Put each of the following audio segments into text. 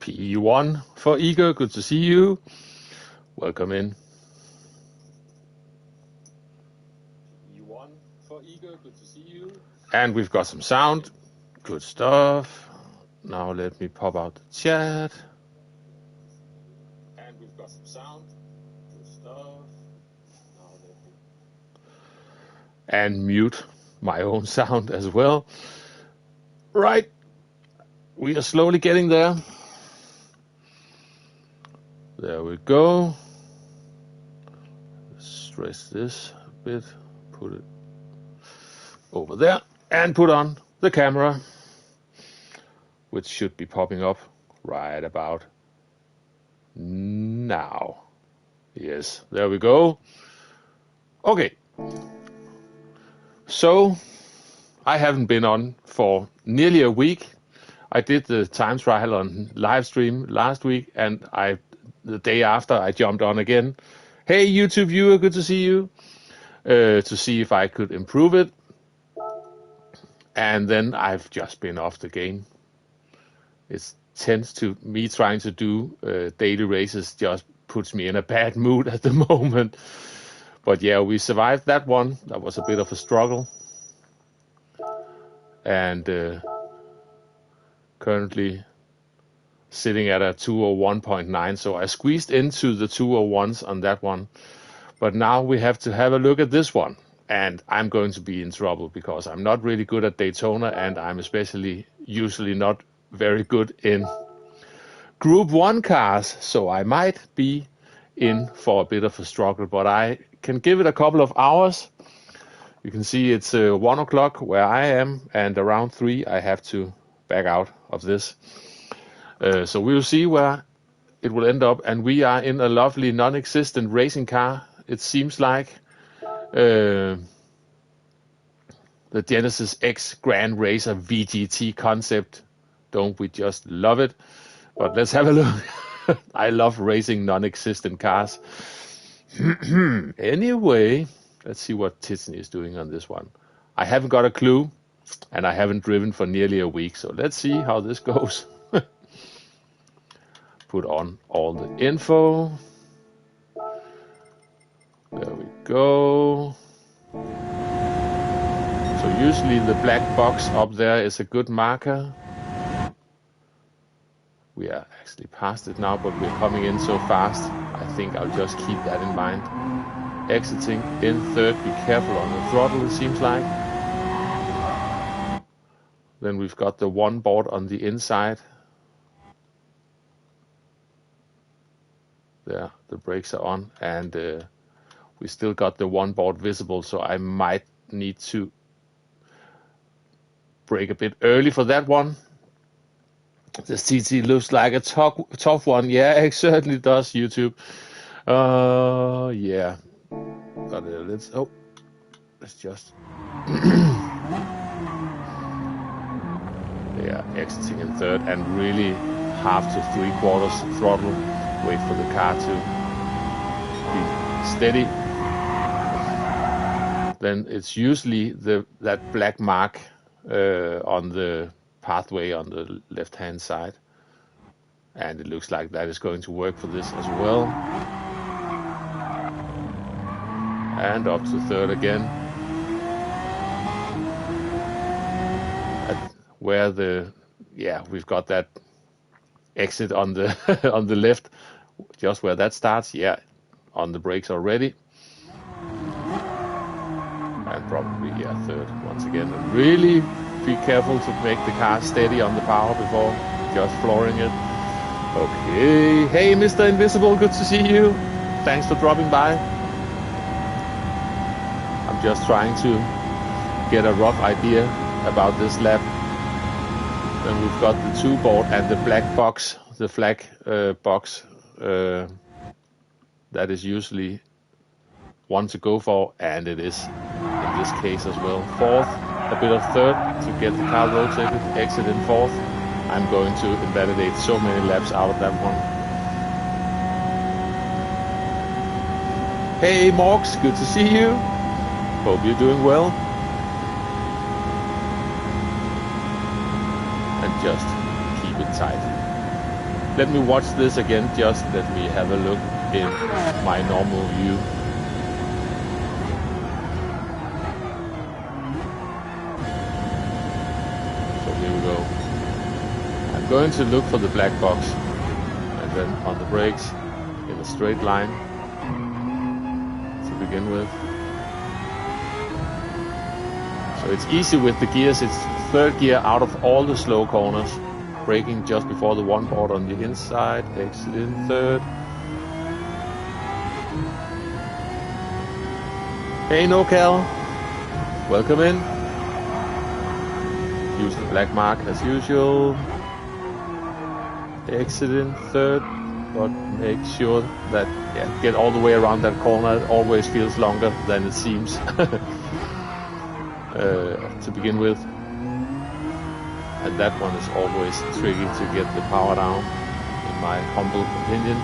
P1 for Igor, good to see you. Welcome in. P1 for Igor, good to see you. And we've got some sound. Good stuff. Now let me pop out the chat. And we've got some sound. Good stuff. Now let me... And mute my own sound as well. Right. We are slowly getting there. There we go. Stress this a bit. Put it over there. And put on the camera, which should be popping up right about now. Yes, there we go. Okay. So, I haven't been on for nearly a week. I did the time trial on live stream last week, and the day after I jumped on again. Hey, YouTube viewer, good to see you. To see if I could improve it. And then I've just been off the game. It tends to, me trying to do daily races just puts me in a bad mood at the moment. But yeah, we survived that one. That was a bit of a struggle. And currently sitting at a 201.9. So I squeezed into the 201s on that one. But now we have to have a look at this one. And I'm going to be in trouble because I'm not really good at Daytona, and I'm especially usually not very good in Group 1 cars. So I might be in for a bit of a struggle, but I can give it a couple of hours. You can see it's 1 o'clock where I am, and around 3 I have to back out of this. So we'll see where it will end up. And we are in a lovely non-existent racing car, it seems like. The Genesis X Grand Racer VGT concept. Don't we just love it? But let's have a look. I love racing non-existent cars. Anyway, let's see what Tiffany is doing on this one. I haven't got a clue, and I haven't driven for nearly a week, so let's see how this goes. Put on all the info. There we go. So usually the black box up there is a good marker. We are actually past it now, but we're coming in so fast. I think I'll just keep that in mind. Exiting in third. Be careful on the throttle, it seems like. Then we've got the one board on the inside. There, the brakes are on, and we still got the one board visible, so I might need to brake a bit early for that one. This TT looks like a tough one. Yeah, it certainly does, YouTube. Yeah. Got it. Let's just... Yeah, exiting in third, and really half to 3/4 throttle. Wait for the car to be steady. Then it's usually that black mark on the pathway on the left-hand side. And it looks like that is going to work for this as well. And up to third again. Where we've got that exit on the on the left, just where that starts. Yeah, on the brakes already. And probably, third once again. And really be careful to make the car steady on the power before just flooring it. Okay. Hey, Mr. Invisible, good to see you. Thanks for dropping by. I'm just trying to get a rough idea about this lap. Then we've got the 2 board and the black box, the flag box. That is usually one to go for, and it is in this case as well. Fourth, a bit of third to get the car rotated, exit in fourth. I'm going to invalidate so many laps out of that one. Hey Morgs, good to see you. Hope you're doing well. And just keep it tight. let me watch this again. Just let me have a look in my normal view. So here we go. I'm going to look for the black box, and then on the brakes in a straight line to begin with. So it's easy with the gears. It's third gear out of all the slow corners. Braking just before the one board on the inside. Exit in third. Hey NoCal, welcome in. Use the black mark as usual. Exit in third, but make sure that get all the way around that corner. It always feels longer than it seems to begin with. And that one is always tricky to get the power down, in my humble opinion.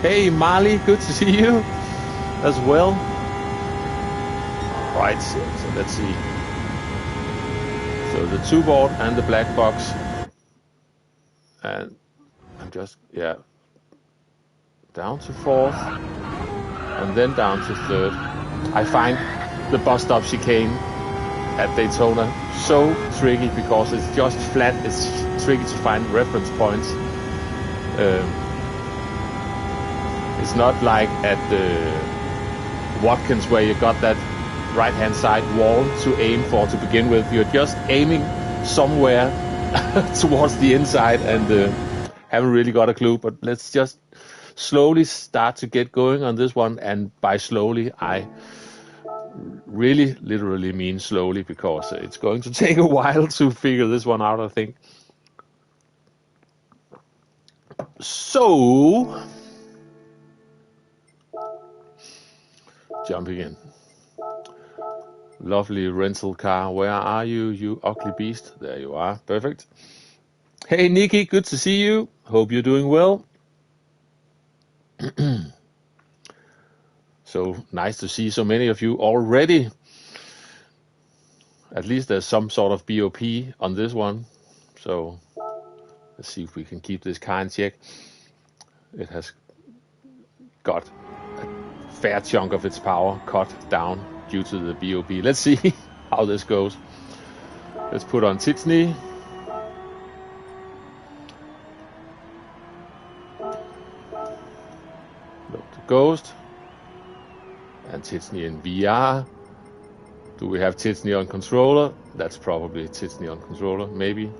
Hey Marley, good to see you as well. Right, so let's see. So the two board and the black box. And I'm just, down to fourth. And then down to third. I find the bus stop chicane at Daytona so tricky because it's just flat. It's tricky to find reference points. It's not like at the Watkins where you got that right hand side wall to aim for to begin with. You're just aiming somewhere towards the inside and haven't really got a clue. But let's just slowly start to get going on this one, and by slowly I really literally mean slowly, because it's going to take a while to figure this one out, I think. So jumping in. Lovely rental car. Where are you, you ugly beast? There you are. Perfect. Hey Nikki, good to see you. Hope you're doing well. So nice to see so many of you already. At least there's some sort of BOP on this one. So let's see if we can keep this car in check. It has got a fair chunk of its power cut down due to the BOP. Let's see how this goes. Let's put on Titsney. Load the Ghost. And Titsney in VR. Do we have Titsney on controller? That's probably Titsney on controller, maybe.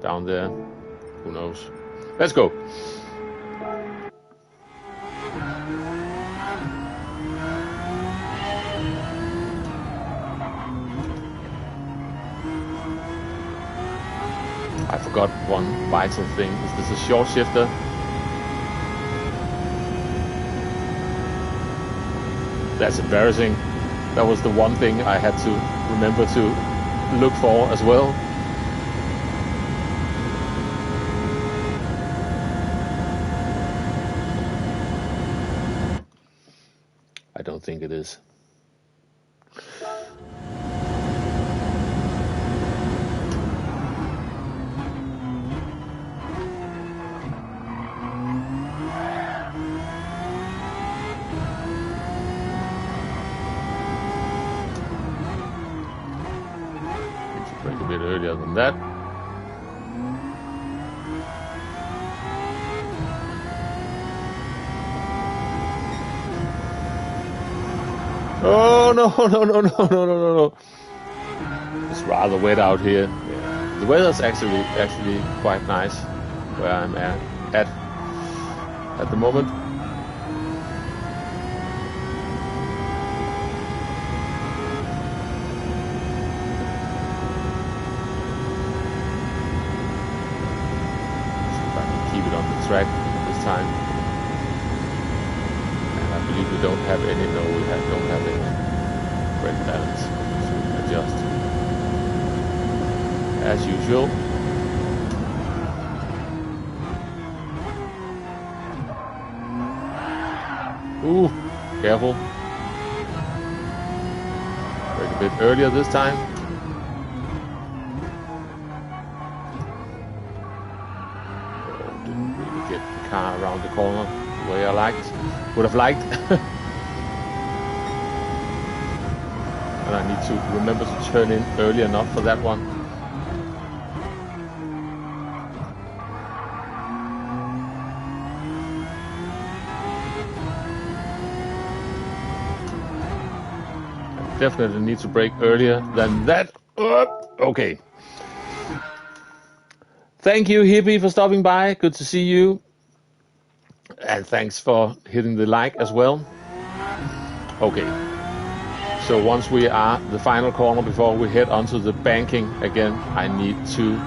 Down there. Who knows? Let's go. I forgot one vital thing. Is this a short shifter? That's embarrassing. That was the one thing I had to remember to look for as well. I don't think it is. A bit earlier than that. Oh no. It's rather wet out here. Yeah. The weather's actually quite nice where I'm at the moment. Track this time, and I believe we don't have any. No, we don't have any brake balance, so we can adjust as usual. Ooh, careful! Brake a bit earlier this time. car around the corner the way I would have liked. And I need to remember to turn in early enough for that one. I definitely need to brake earlier than that. Okay. Thank you, Hippie, for stopping by. Good to see you. And thanks for hitting the like as well. Okay. So once we are the final corner before we head onto the banking again, I need to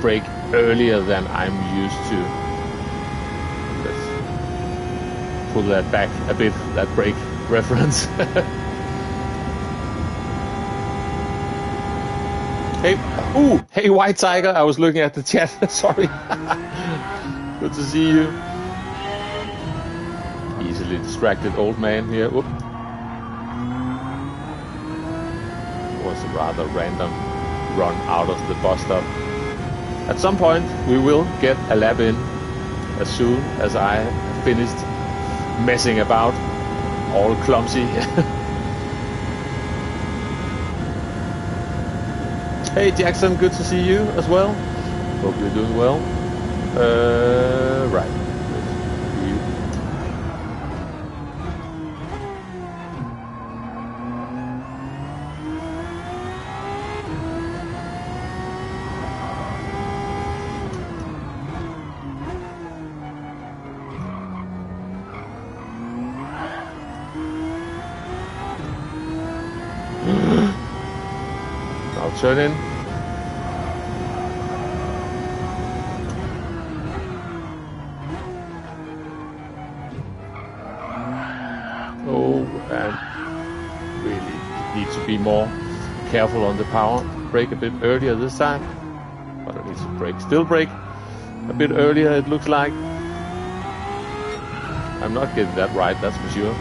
brake earlier than I'm used to. Let's pull that back a bit, that brake reference. Hey, White Tiger, I was looking at the chat. Sorry. Good to see you. Easily distracted old man here. Whoop. Was a rather random run out of the bus stop. At some point we will get a lap in as soon as I finished messing about all clumsy. Hey Jackson, good to see you as well. Hope you're doing well. Right. Turn in. Oh, and really need to be more careful on the power. Brake a bit earlier this time, but I need to still brake a bit earlier, it looks like. I'm not getting that right, that's for sure.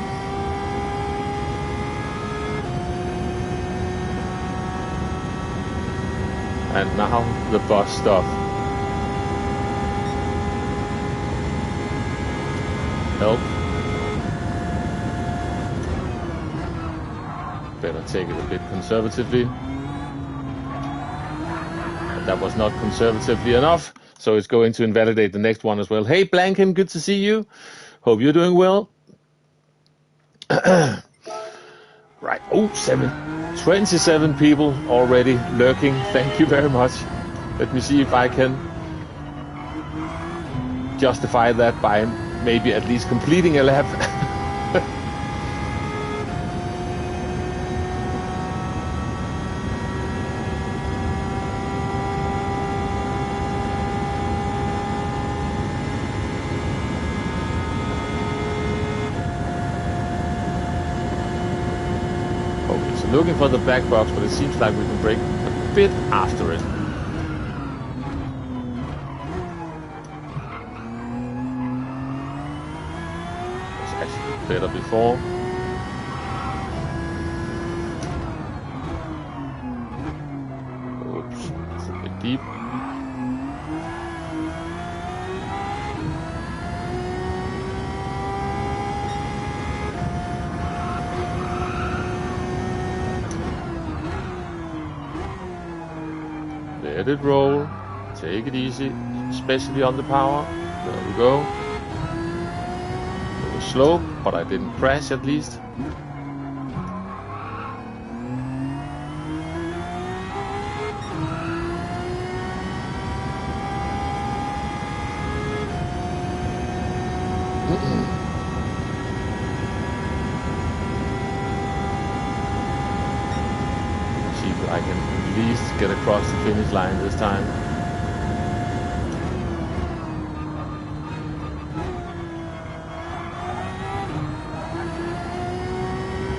And now the bus stop. Help. Better take it a bit conservatively. But that was not conservatively enough, so it's going to invalidate the next one as well. Hey Blankham, good to see you. Hope you're doing well. Right, 27 people already lurking. Thank you very much. Let me see if I can justify that by maybe at least completing a lap. Looking for the black box, but it seems like we can brake a bit after it. It's actually better before. Oops, it's a bit deep. Let it roll, take it easy, especially on the power. There we go. It was slow, but I didn't crash at least. See if I can at least get across the finish line this time.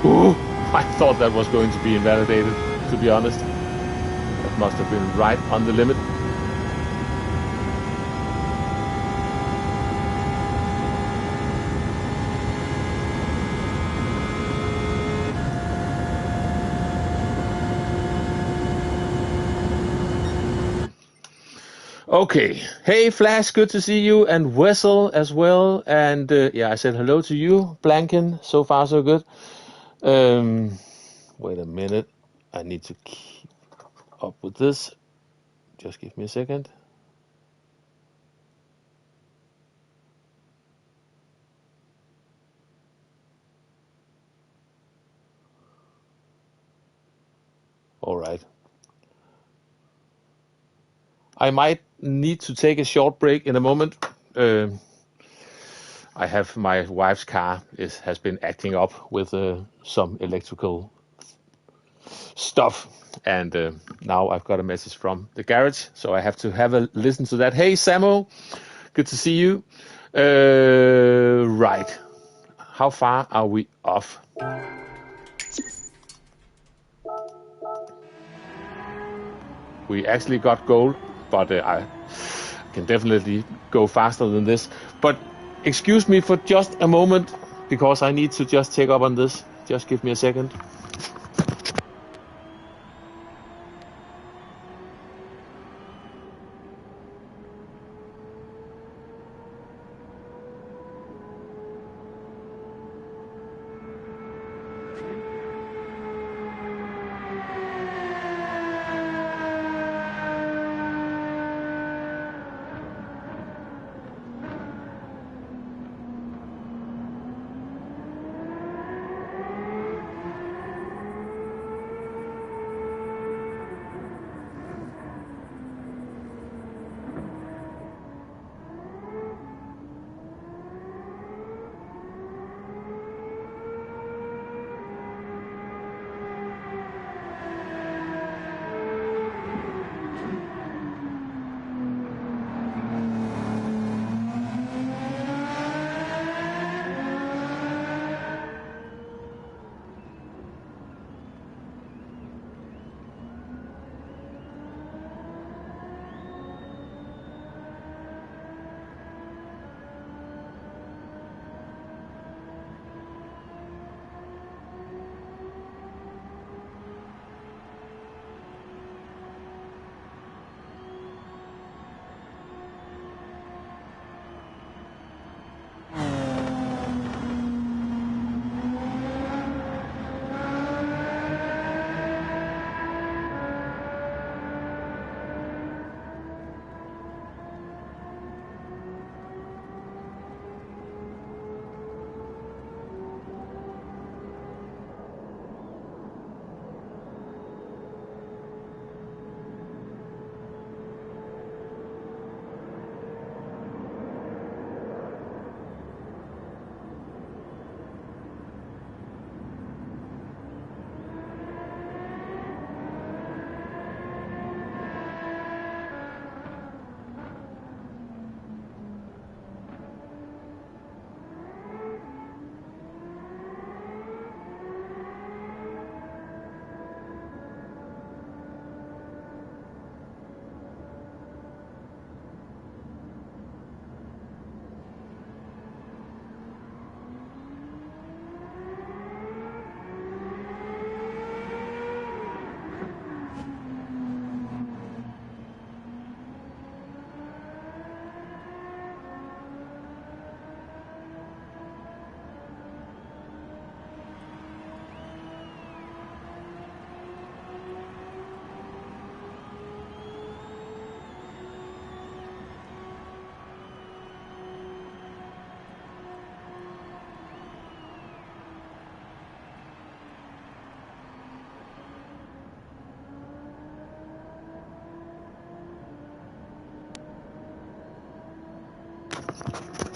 Ooh, I thought that was going to be invalidated, to be honest. That must have been right on the limit. Okay. Hey, Flash, good to see you, and Wessel as well. And yeah, I said hello to you, Blanken. So far, so good. Wait a minute. I need to keep up with this. Just give me a second. All right. I might need to take a short break in a moment. I have my wife's car has been acting up with some electrical stuff, and now I've got a message from the garage, so I have to have a listen to that. Hey, Samo, good to see you. Right, how far are we off? We actually got gold, but I can definitely go faster than this. But excuse me for just a moment, because I need to just take up on this. Just give me a second.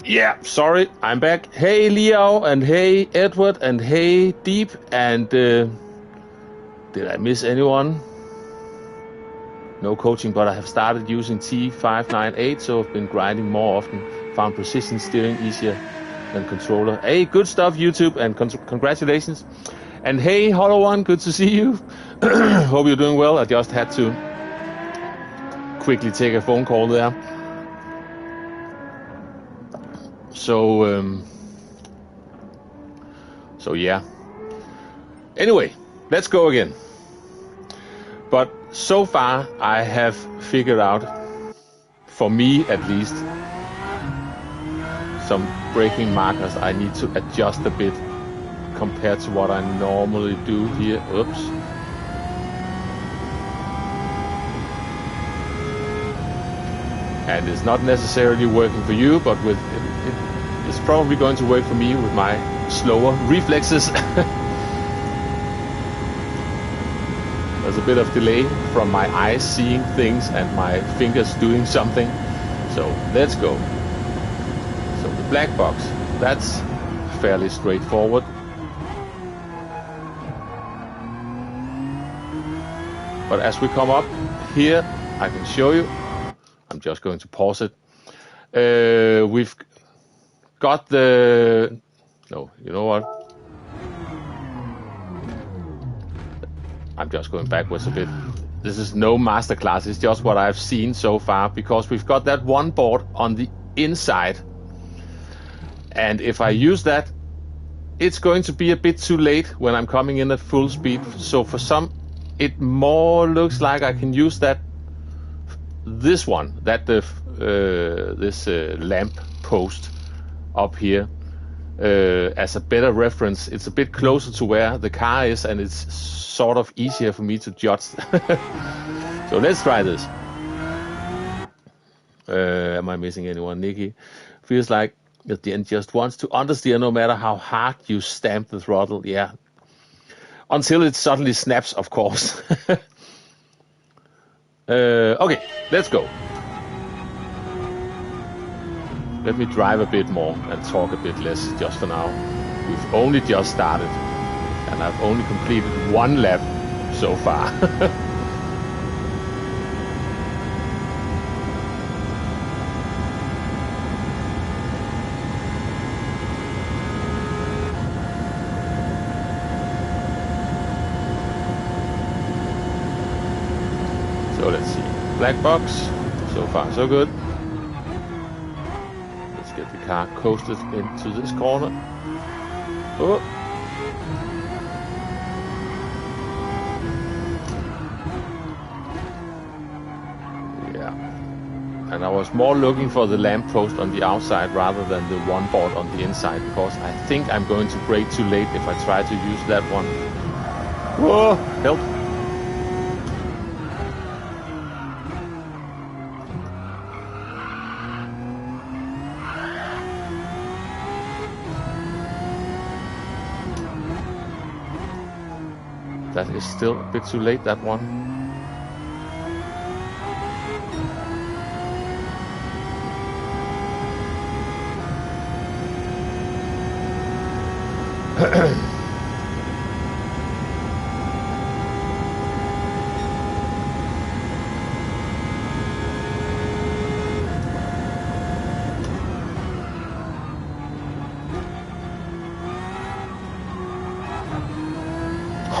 Yeah, sorry, I'm back. Hey, Leo, and hey, Edward, and hey, Deep, and did I miss anyone? No coaching, but I have started using T598, so I've been grinding more often. Found precision steering easier than controller. Hey, good stuff, YouTube, and congratulations. And hey, Hollow One, good to see you. Hope you're doing well. I just had to quickly take a phone call there. So yeah. Anyway, let's go again. But so far, I have figured out for me at least, some braking markers I need to adjust a bit compared to what I normally do here. Oops. And it's not necessarily working for you, but it's probably going to work for me with my slower reflexes. There's a bit of delay from my eyes seeing things and my fingers doing something. So let's go. So the black box, that's fairly straightforward. But as we come up here, I can show you. I'm just going to pause it. We've got the... No, you know what? I'm just going backwards a bit. This is no masterclass, it's just what I've seen so far, because we've got that one board on the inside. And if I use that, it's going to be a bit too late when I'm coming in at full speed. So for some, it more looks like I can use this one, this lamp post up here as a better reference. It's a bit closer to where the car is, and it's sort of easier for me to judge. So let's try this. Am I missing anyone? Nikki feels like at the end just wants to understeer no matter how hard you stamp the throttle. Yeah, until it suddenly snaps, of course. Okay, let's go. Let me drive a bit more and talk a bit less just for now. We've only just started, and I've only completed one lap so far. So let's see. Black box. So far, so good. Let's get the car coasted into this corner. Oh. Yeah. And I was more looking for the lamp post on the outside rather than the one board on the inside, because I think I'm going to brake too late if I try to use that one. Whoa! Help! That is still a bit too late, that one.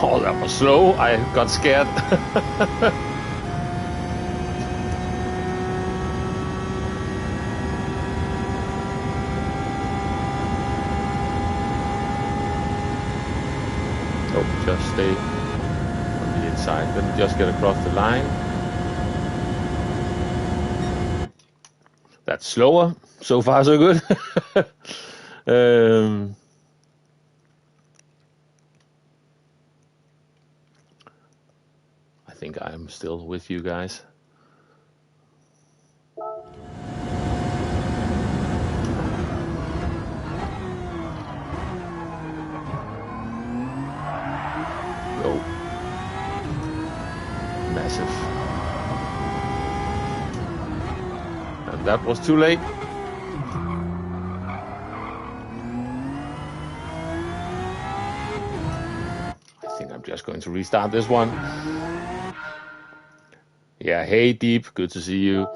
Oh, that was slow. I got scared. Oh, just stay on the inside. Let me just get across the line. That's slower. So far, so good. I think I'm still with you guys. Oh, massive. And that was too late. I think I'm just going to restart this one. Yeah, hey Deep, good to see you.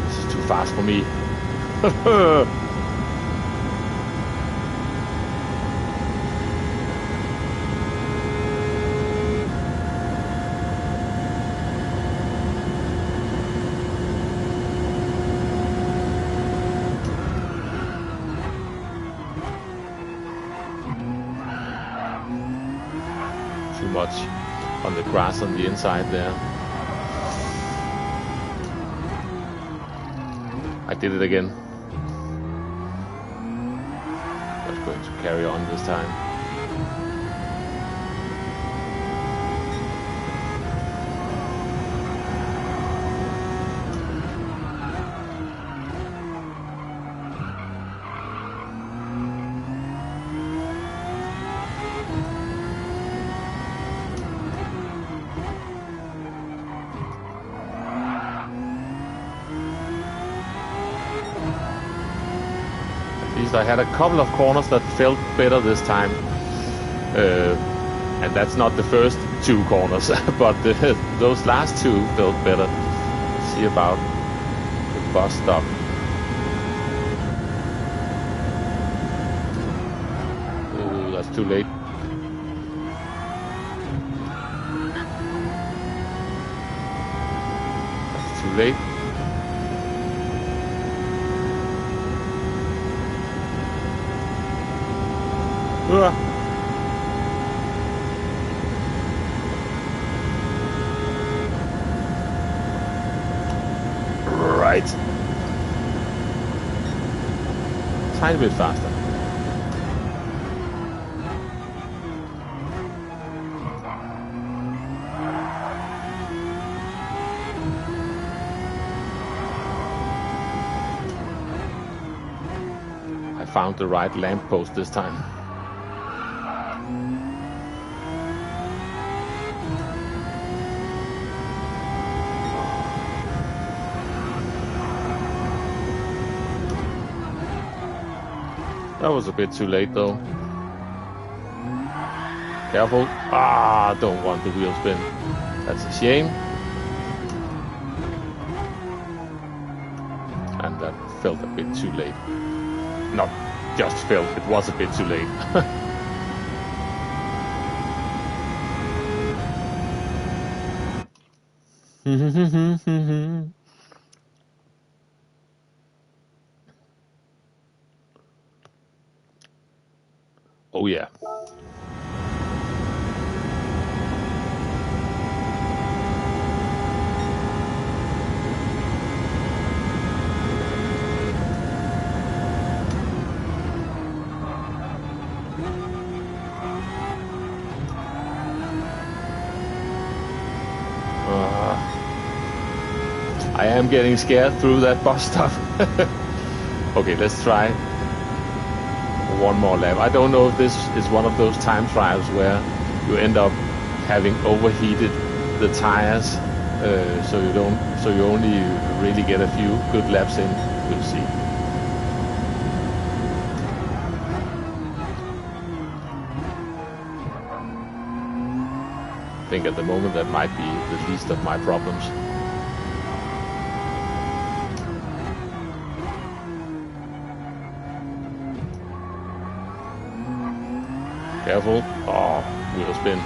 This is too fast for me. much on the grass on the inside there. I did it again. Just going to carry on this time. I had a couple of corners that felt better this time, and that's not the first two corners, but those last two felt better. Let's see about the bus stop. Oh, that's too late. That's too late. Right. Tiny bit faster. I found the right lamppost this time. That was a bit too late though. Careful. Ah, don't want the wheel spin. That's a shame. And that felt a bit too late. Not just felt, it was a bit too late. Oh yeah. I am getting scared through that bus stop. Okay, let's try one more lap. I don't know if this is one of those time trials where you end up having overheated the tires, so you only really get a few good laps in. We'll see. I think at the moment that might be the least of my problems. Careful. Oh, wheel spin.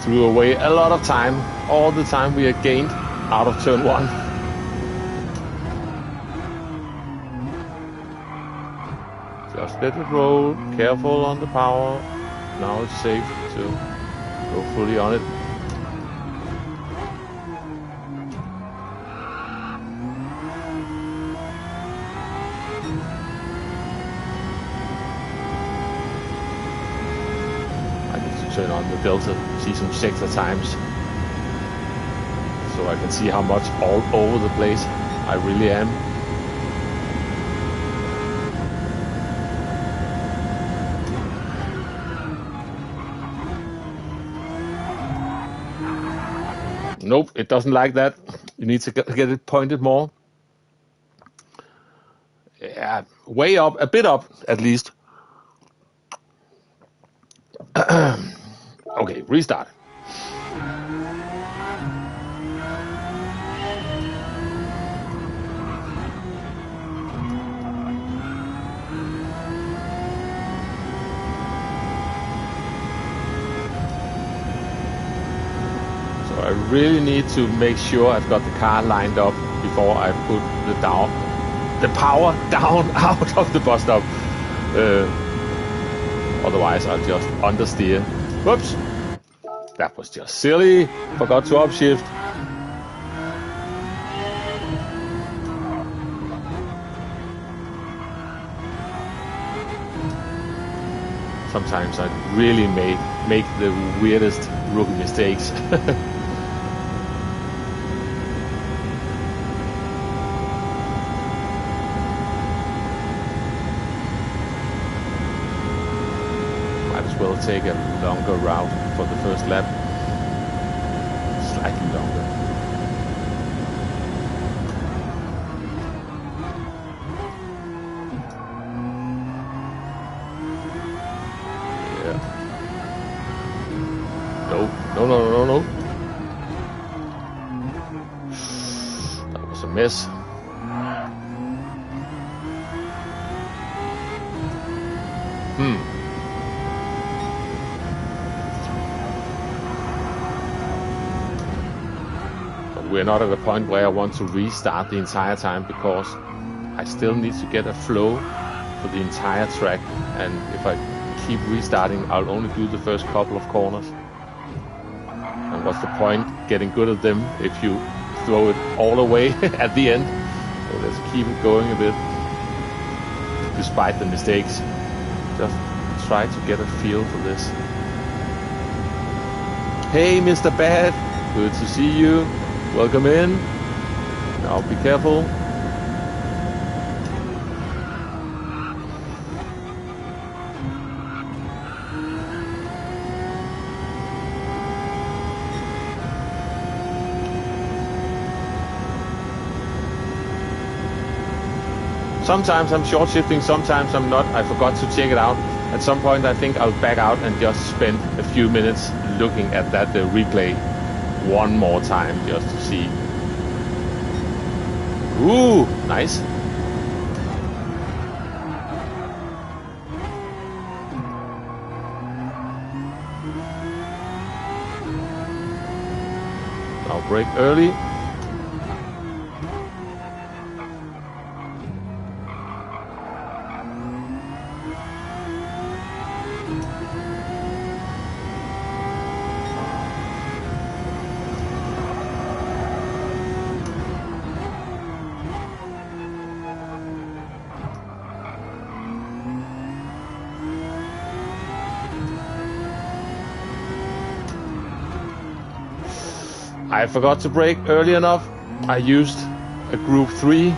Threw away a lot of time. All the time we had gained out of turn one. Just let it roll. Careful on the power. Now it's safe to go fully on it. Turn on the delta, see some sector times, so I can see how much all over the place I really am. Nope, it doesn't like that. You need to get it pointed more. Yeah, way up, a bit up at least. Okay, restart. So I really need to make sure I've got the car lined up before I put the power down out of the bus stop. Otherwise I'll just understeer Whoops. That was just silly. Forgot to upshift. Sometimes I really make the weirdest rookie mistakes. Might as well take a longer route for the first lap. Slightly longer. No. That was a mess. But we're not at a point where I want to restart the entire time, because I still need to get a flow for the entire track. And if I keep restarting, I'll only do the first couple of corners. And what's the point getting good at them if you throw it all away at the end? So let's keep it going a bit, despite the mistakes. Just try to get a feel for this. Hey, Mr. Bad, good to see you. Welcome in. Now be careful. Sometimes I'm short shifting, sometimes I'm not. I forgot to check it out. At some point I think I'll back out and just spend a few minutes looking at that replay one more time just to see. Ooh, nice. Now brake early. I forgot to brake early enough. I used a Group 3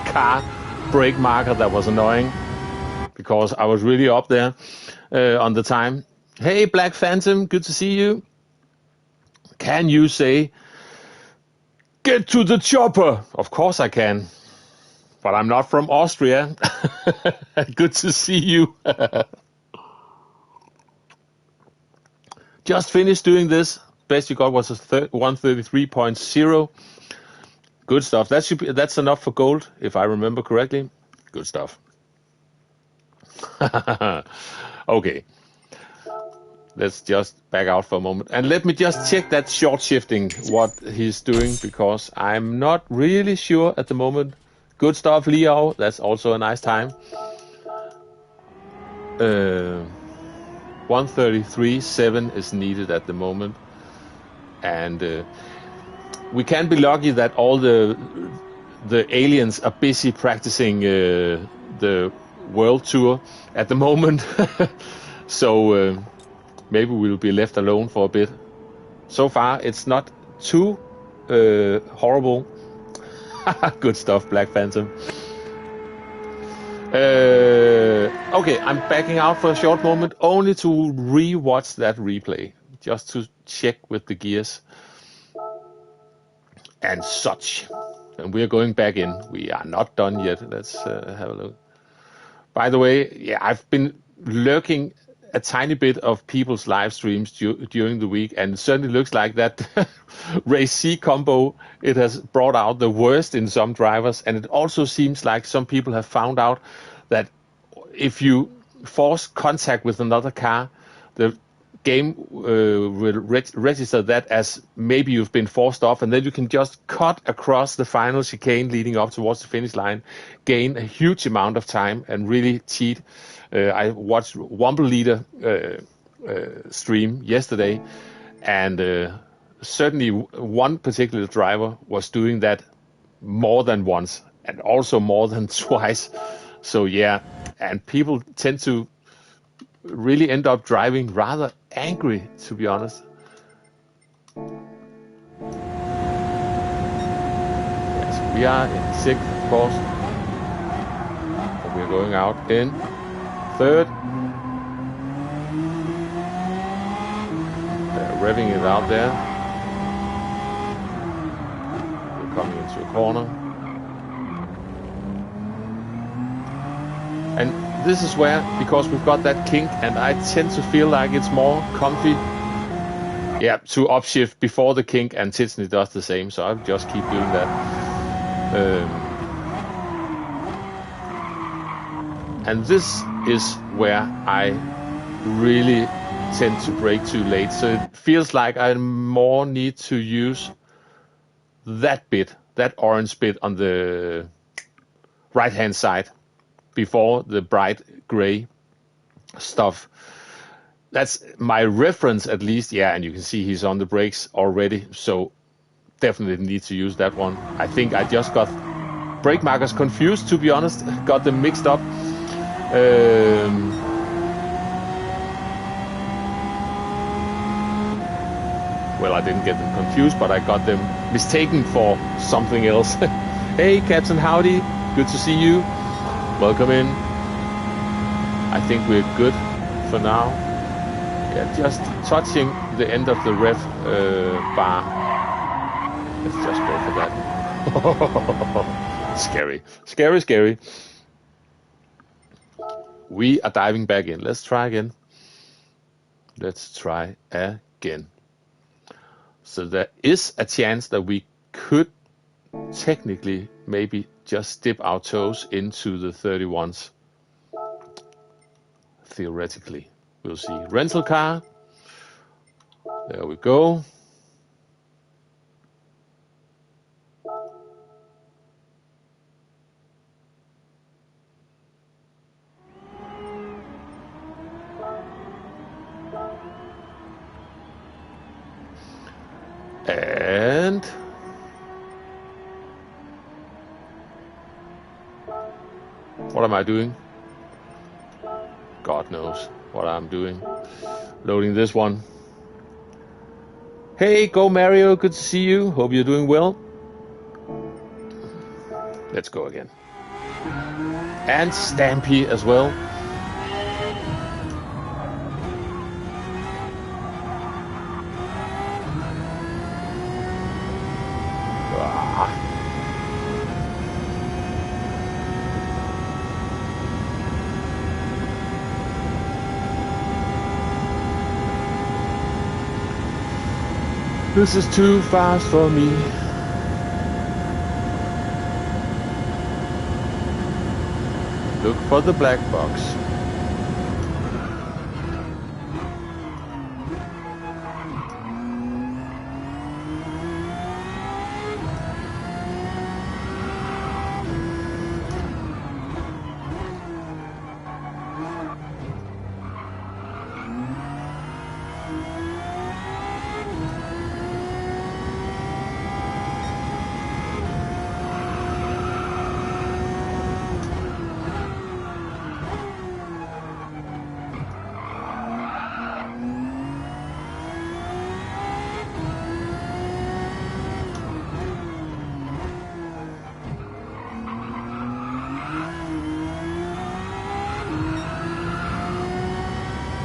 car brake marker that was annoying because I was really up there on the time. Hey, Black Phantom, good to see you. Can you say, get to the chopper? Of course I can, but I'm not from Austria. Good to see you. Just finished doing this. Best you got was a 133.0. Good stuff. That's enough for gold, if I remember correctly. Good stuff. Okay. Let's just back out for a moment. And let me just check that short shifting, what he's doing, because I'm not really sure at the moment. Good stuff, Leo. That's also a nice time. 133.7 is needed at the moment. And we can be lucky that all the aliens are busy practicing the world tour at the moment. So maybe we'll be left alone for a bit. So far, it's not too horrible. Good stuff, Black Phantom. Okay, I'm backing out for a short moment, only to re-watch that replay, just to check with the gears and such. And we're going back in. We are not done yet. Let's have a look. By the way, yeah, I've been lurking a tiny bit of people's live streams during the week, and it certainly looks like that Race C combo, it has brought out the worst in some drivers, and it also seems like some people have found out that if you force contact with another car, the game will register that as maybe you've been forced off, and then you can just cut across the final chicane leading up towards the finish line, gain a huge amount of time, and really cheat. I watched Wumble Leader stream yesterday, and certainly one particular driver was doing that more than once and also more than twice. So yeah, and people tend to really end up driving rather angry, to be honest. Yes, we are in sixth, of course. And we're going out in third. They're revving it out there. We're coming into a corner. And this is where, because we've got that kink, and I tend to feel like it's more comfy, yeah, to upshift before the kink, and Tidsney does the same, so I'll just keep doing that. And this is where I really tend to brake too late, so it feels like I more need to use that bit, that orange bit on the right hand side before the bright gray stuff. That's my reference, at least. Yeah, and you can see he's on the brakes already, so definitely need to use that one. I think I just got brake markers confused, to be honest. Got them mixed up. Well, I didn't get them confused, but I got them mistaken for something else. Hey, Captain Howdy, good to see you. Welcome in. I think we're good for now. Yeah, just touching the end of the rev bar. Let's just go for that. Scary. Scary, scary. We are diving back in. Let's try again. Let's try again. So there is a chance that we could technically maybe just dip our toes into the 31s. Theoretically. We'll see. Rental car. There we go. And what am I doing? God knows what I'm doing. Loading this one. Hey, Go Mario, good to see you. Hope you're doing well. Let's go again. And Stampy as well. This is too fast for me. Look for the black box.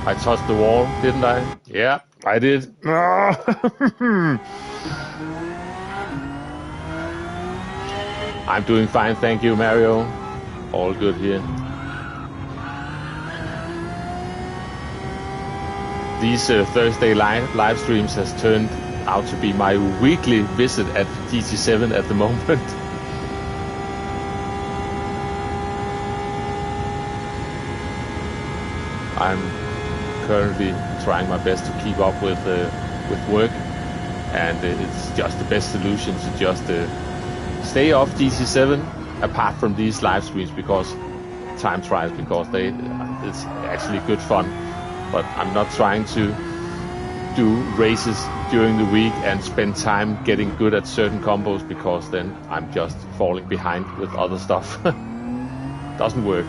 I touched the wall, didn't I? Yeah, I did. I'm doing fine, thank you, Mario. All good here. These Thursday live streams has turned out to be my weekly visit at GT7 at the moment. I'm currently trying my best to keep up with work, and it's just the best solution to just stay off GT7 apart from these live streams, because time trials, because it's actually good fun, But I'm not trying to do races during the week and spend time getting good at certain combos, because then I'm just falling behind with other stuff. Doesn't work.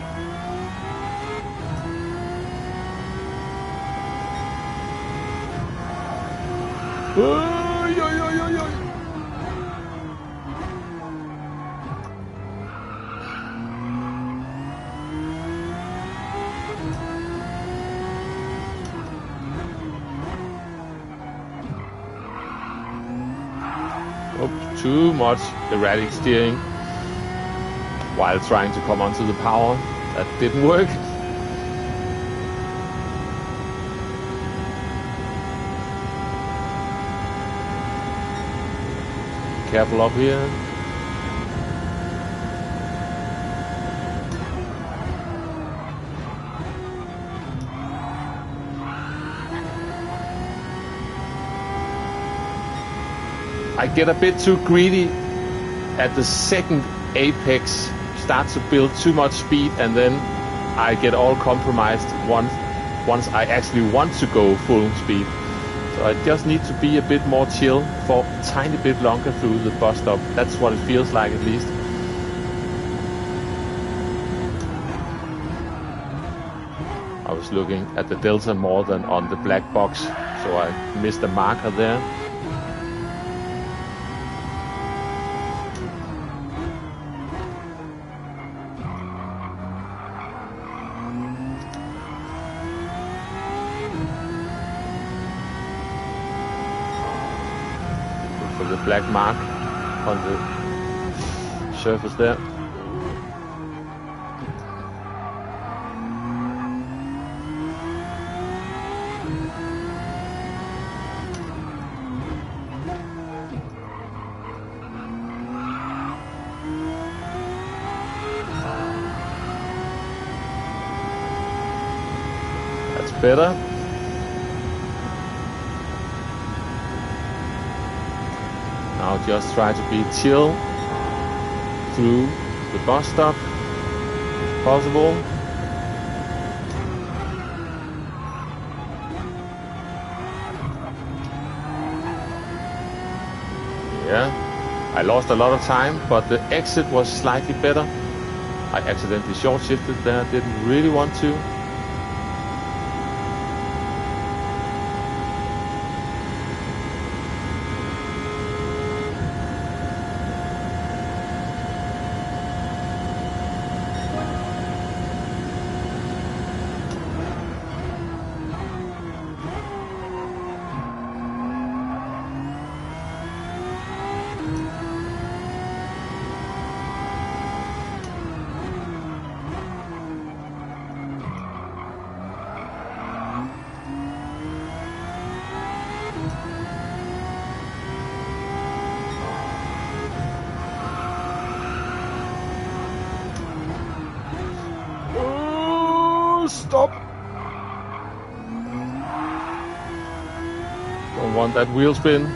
Oh, too much erratic steering while trying to come onto the power. That didn't work. Careful up here. I get a bit too greedy at the second apex, start to build too much speed, and then I get all compromised once I actually want to go full speed. So I just need to be a bit more chill for a tiny bit longer through the bus stop. That's what it feels like, at least. I was looking at the delta more than on the black box, so I missed a marker there. The black mark on the surface there. That's better. Now just try to be chill through the bus stop if possible. Yeah, I lost a lot of time, but the exit was slightly better. I accidentally short shifted there, didn't really want to. Stop! Don't want that wheel spin.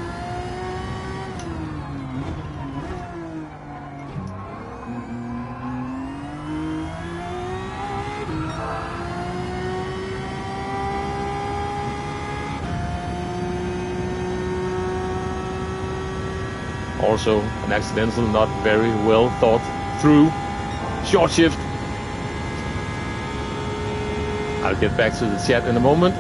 Also an accidental, not very well thought through short shift. I'll get back to the chat in a moment.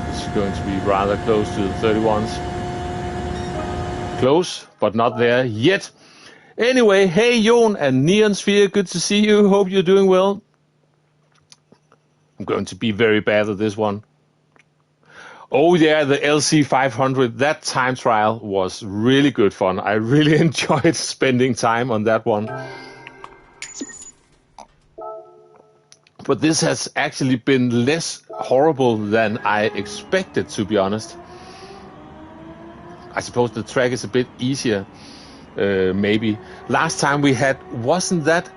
It's going to be rather close to the 31s. Close, but not there yet. Anyway, hey Jon and Neon Sphere, good to see you. Hope you're doing well. I'm going to be very bad at this one. Oh yeah, the LC500, that time trial was really good fun. I really enjoyed spending time on that one. But this has actually been less horrible than I expected, to be honest. I suppose the track is a bit easier. maybe. Last time we had, wasn't that,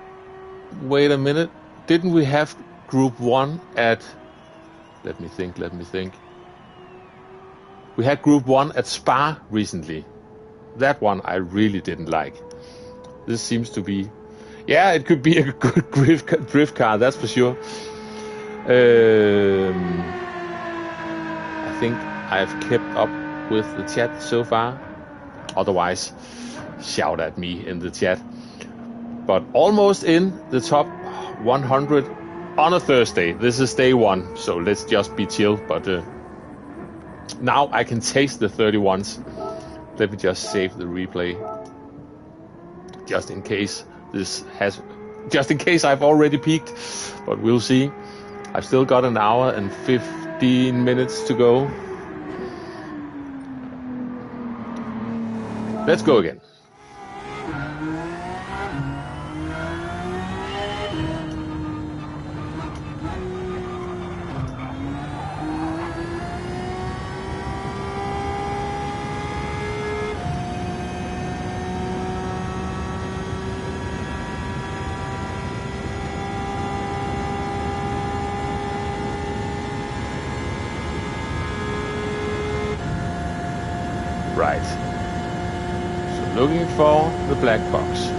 wait a minute, didn't we have Group 1 at, let me think. We had Group 1 at Spa recently. That one I really didn't like. This seems to be, yeah, it could be a good drift car, that's for sure. I think I've kept up with the chat so far. Otherwise, shout at me in the chat. But almost in the top 100 on a Thursday. This is day 1, so let's just be chill. But now I can taste the 31s. Let me just save the replay. Just in case I've already peaked. But we'll see. I've still got an hour and 15 minutes to go. Let's go again. Right. So looking for the black box.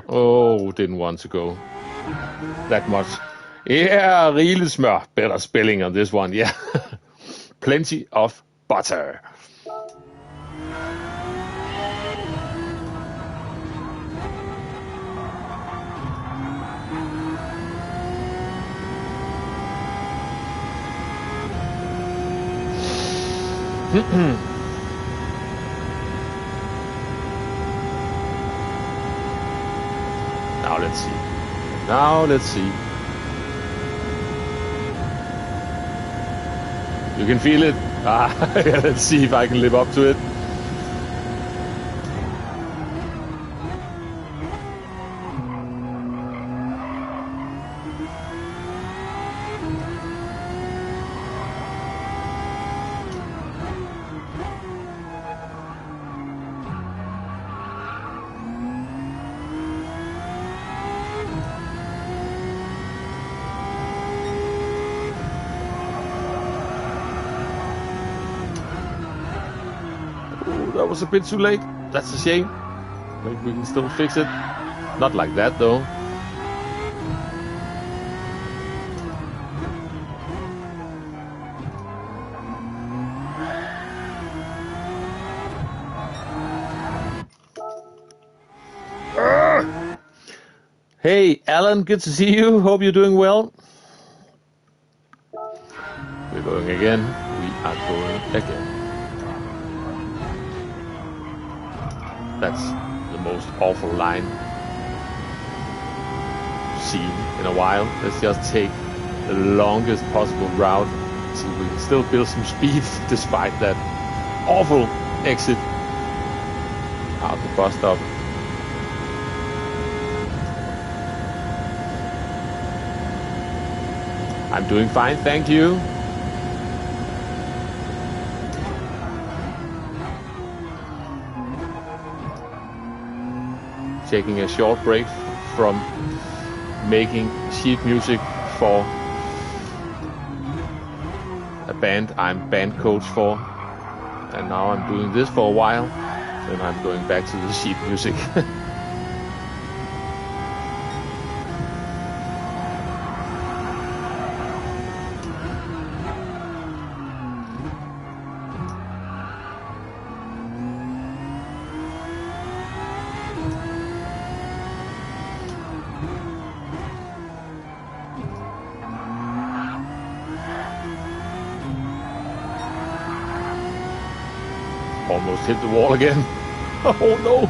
Oh, didn't want to go that much. Yeah, rigeligt smør. Better spelling on this one, yeah. Plenty of butter. Now let's see. You can feel it. Yeah, let's see if I can live up to it. That was a bit too late. That's a shame. Maybe we can still fix it. Not like that though. Hey Alan, good to see you. Hope you're doing well. We're going again. We are going again. That's the most awful line seen in a while. Let's just take the longest possible route. See if we can still build some speed despite that awful exit out the bus stop. I'm doing fine, thank you. Taking a short break from making sheet music for a band I'm band coach for, and now I'm doing this for a while, then I'm going back to the sheet music. Almost hit the wall again. Oh no!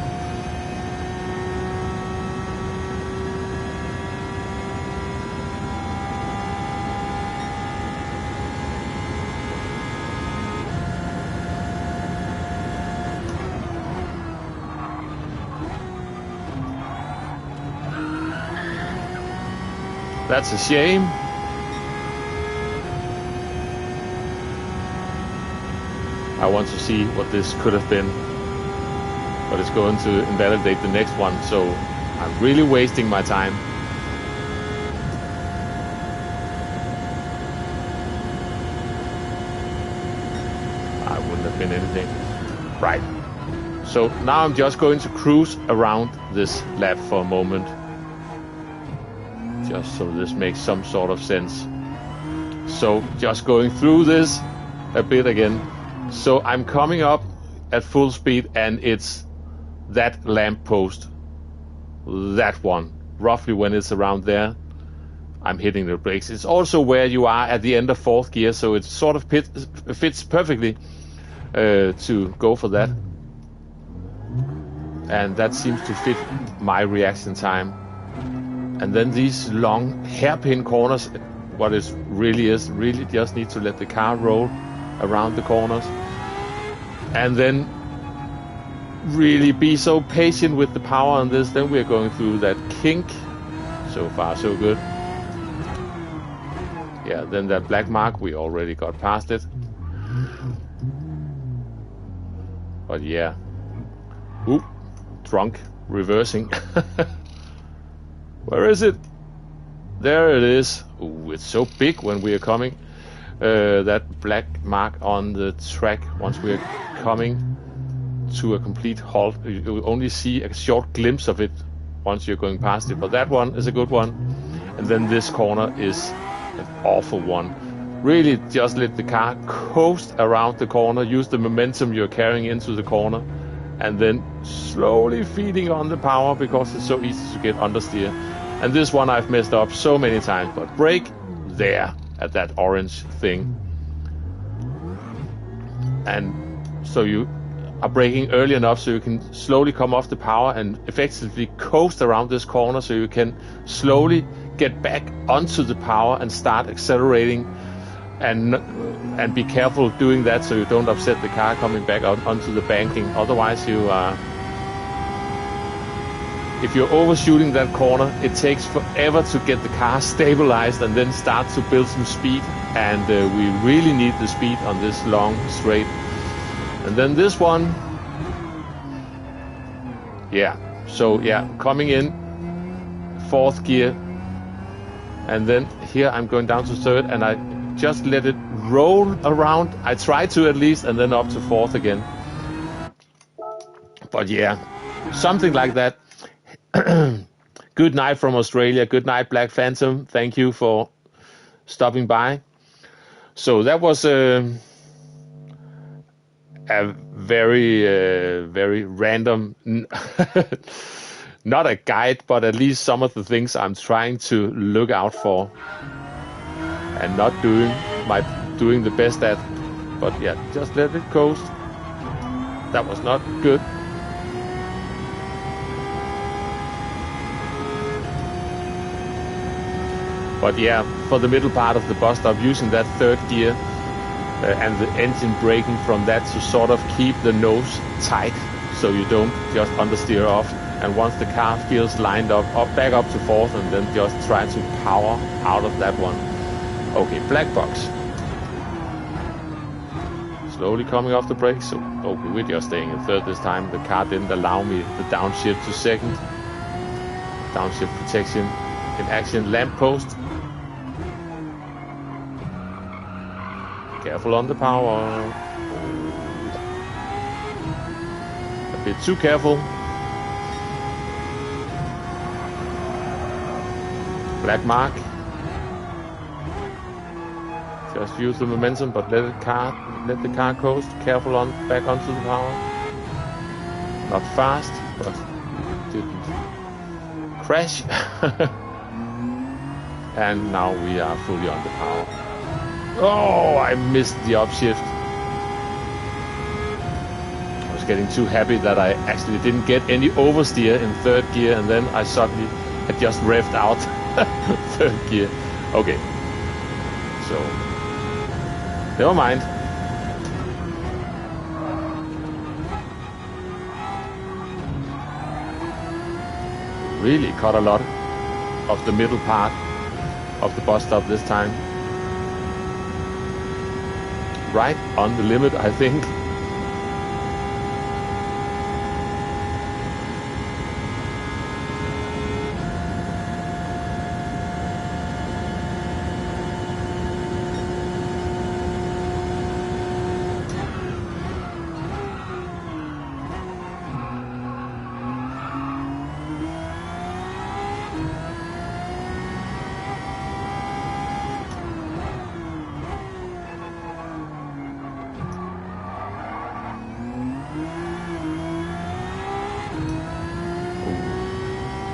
That's a shame. I want to see what this could have been, but it's going to invalidate the next one, so I'm really wasting my time. I wouldn't have been anything. Right. So now I'm just going to cruise around this lap for a moment, just so this makes some sort of sense. So just going through this a bit again. So I'm coming up at full speed, and it's that lamp post, that one, roughly when it's around there, I'm hitting the brakes. It's also where you are at the end of fourth gear, so it sort of fits perfectly to go for that. And that seems to fit my reaction time. And then these long hairpin corners, what it really just need to let the car roll around the corners. And then really be so patient with the power on this. Then we're going through that kink. So far so good. Yeah, then that black mark, we already got past it. But yeah. Oop, drunk, reversing. Where is it? There it is. Ooh, it's so big when we are coming. That black mark on the track, once we are coming to a complete halt, you will only see a short glimpse of it once you're going past it. But that one is a good one. And then this corner is an awful one. Really just let the car coast around the corner, use the momentum you're carrying into the corner, and then slowly feeding on the power, because it's so easy to get understeer. And this one I've messed up so many times, but brake there at that orange thing. And so you are braking early enough so you can slowly come off the power and effectively coast around this corner, so you can slowly get back onto the power and start accelerating, and be careful doing that so you don't upset the car coming back out onto the banking. Otherwise you are, if you're overshooting that corner, it takes forever to get the car stabilized and then start to build some speed, and we really need the speed on this long straight. And then this one, yeah, so yeah, coming in fourth gear, and then here I'm going down to third, and I just let it roll around. I try to at least, and then up to fourth again. But yeah, something like that. Good night from Australia. Good night, Black Phantom. Thank you for stopping by. So that was a very random, not a guide, but at least some of the things I'm trying to look out for and not doing the best at. But yeah, just let it coast. That was not good. But yeah, for the middle part of the bus stop, using that third gear and the engine braking from that to sort of keep the nose tight so you don't just understeer off. And once the car feels lined up, back up to fourth, and then just try to power out of that one. Okay, black box. Slowly coming off the brakes. So, okay, we're just staying in third this time. The car didn't allow me the downshift to second. Downshift protection in action. Lamp post. Careful on the power. A bit too careful. Black mark. Just use the momentum, but let the car coast. Careful on back onto the power. Not fast, but didn't crash. And now we are fully on the power. Oh, I missed the upshift. I was getting too happy that I actually didn't get any oversteer in third gear, and then I suddenly had just revved out third gear. Okay, so never mind. Really cut a lot of the middle part of the bus stop this time. Right on the limit, I think.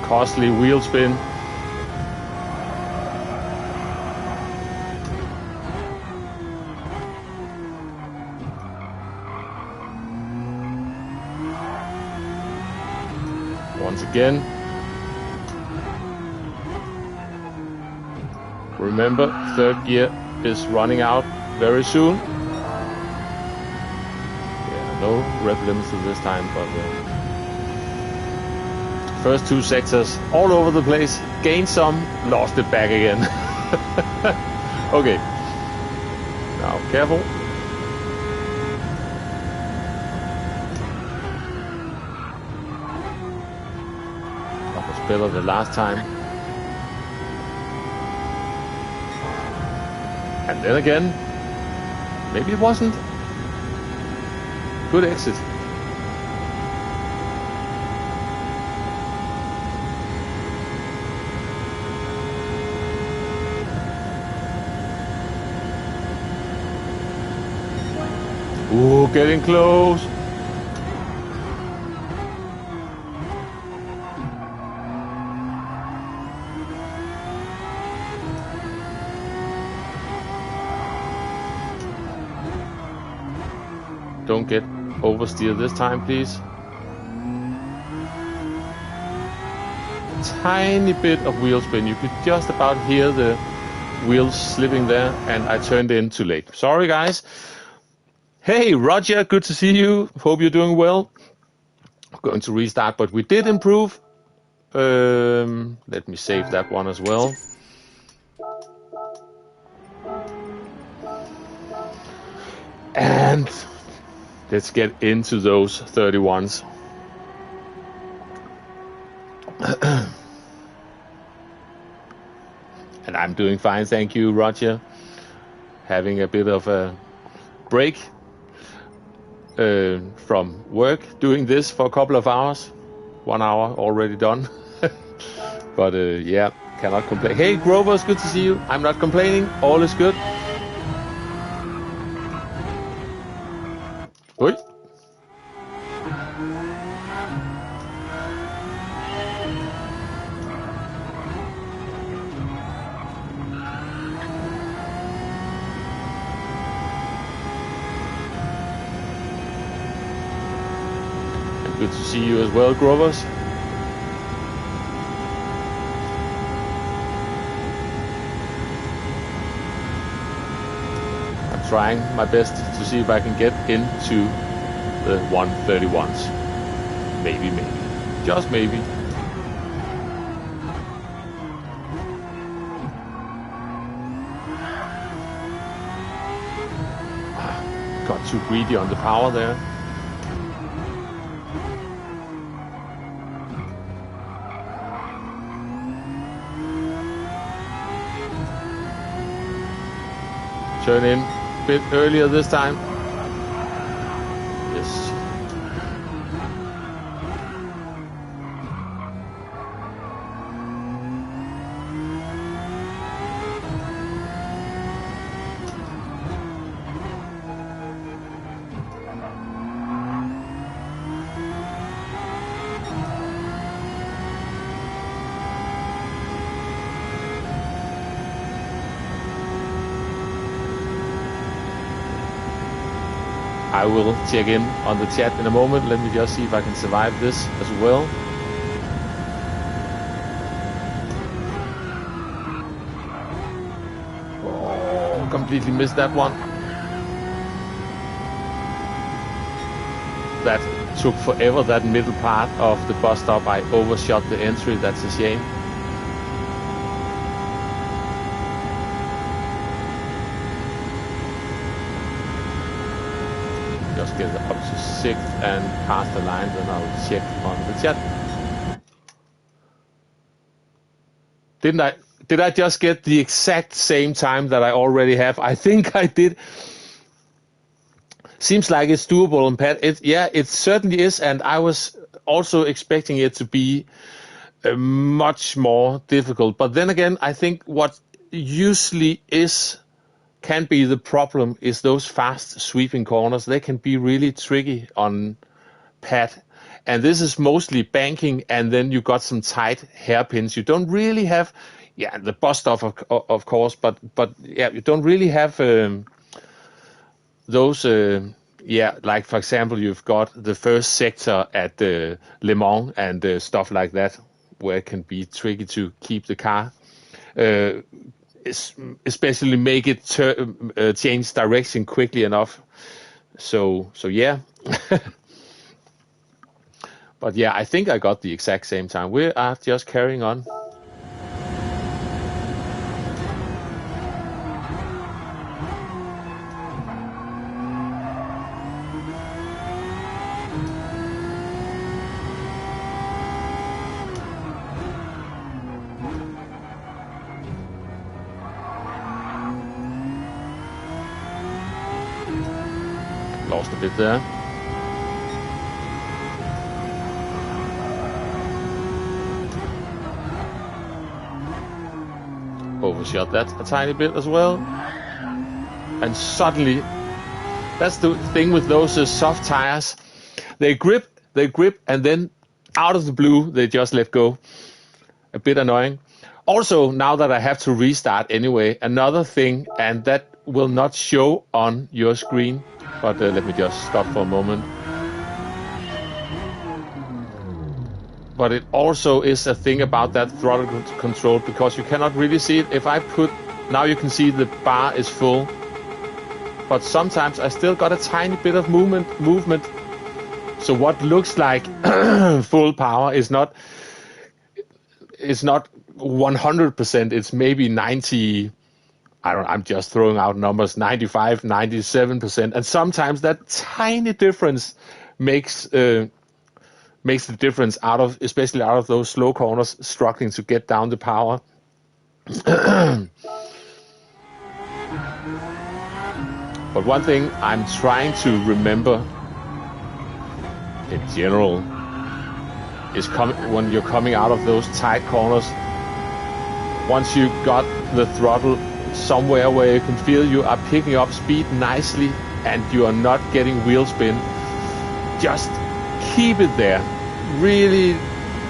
costly wheel spin. Once again. Remember, third gear is running out very soon. Yeah, no rev limits this time, but first two sectors all over the place. Gained some, lost it back again. Okay. Now, careful. That was better the last time. And then again, maybe it wasn't. Good exit. Ooh, getting close. Don't get oversteer this time, please. Tiny bit of wheel spin. You could just about hear the wheels slipping there, and I turned in too late. Sorry, guys. Hey, Roger, good to see you. Hope you're doing well. I'm going to restart, but we did improve. Let me save that one as well. And let's get into those 31s. And I'm doing fine, thank you, Roger. Having a bit of a break from work, doing this for a couple of hours. 1 hour already done. But yeah, cannot complain. Hey, Grover, it's good to see you. I'm not complaining. All is good. Oi. Good to see you as well, Grovers. I'm trying my best to see if I can get into the 131s. Maybe. Just maybe. Got too greedy on the power there. Turn in a bit earlier this time. Yes. I will check in on the chat in a moment. Let me just see if I can survive this as well. Oh, completely missed that one. That took forever, that middle part of the bus stop. I overshot the entry. That's a shame. Just get up to 6th and past the line, then I'll check on the chat. Did I just get the exact same time that I already have? I think I did. Seems like it's doable, and Pat, it certainly is, and I was also expecting it to be much more difficult. But then again, I think what usually can be the problem is those fast sweeping corners. They can be really tricky on Pat. and this is mostly banking, and then you got some tight hairpins. You don't really have, yeah, the bus stuff of course, but yeah, you don't really have those. Yeah, like for example, you've got the first sector at Le Mans and stuff like that, where it can be tricky to keep the car, especially make it change direction quickly enough. So yeah. But yeah, I think I got the exact same time. We are just carrying on. Lost a bit there. Overshot that a tiny bit as well. And suddenly, that's the thing with those soft tires. They grip, and then out of the blue, they just let go. A bit annoying. Also, now that I have to restart anyway, another thing, and that will not show on your screen, but let me just stop for a moment. But it also is a thing about that throttle control, because you cannot really see it. If I put, now you can see the bar is full, but sometimes I still got a tiny bit of movement. So what looks like full power is not 100%. It's maybe 90. I'm just throwing out numbers, 95, 97%. And sometimes that tiny difference makes the difference especially out of those slow corners, struggling to get down the power. But one thing I'm trying to remember in general is when you're coming out of those tight corners, once you got the throttle somewhere where you can feel you are picking up speed nicely and you are not getting wheel spin, just keep it there. Really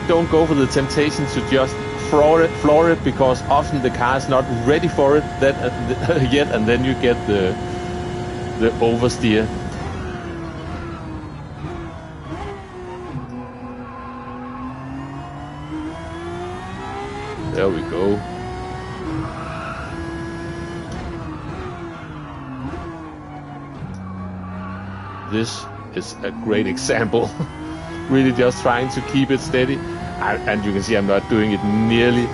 don't go for the temptation to just floor it, because often the car is not ready for it yet, and then you get the oversteer. There we go. This is a great example. Really just trying to keep it steady. And you can see I'm not doing it nearly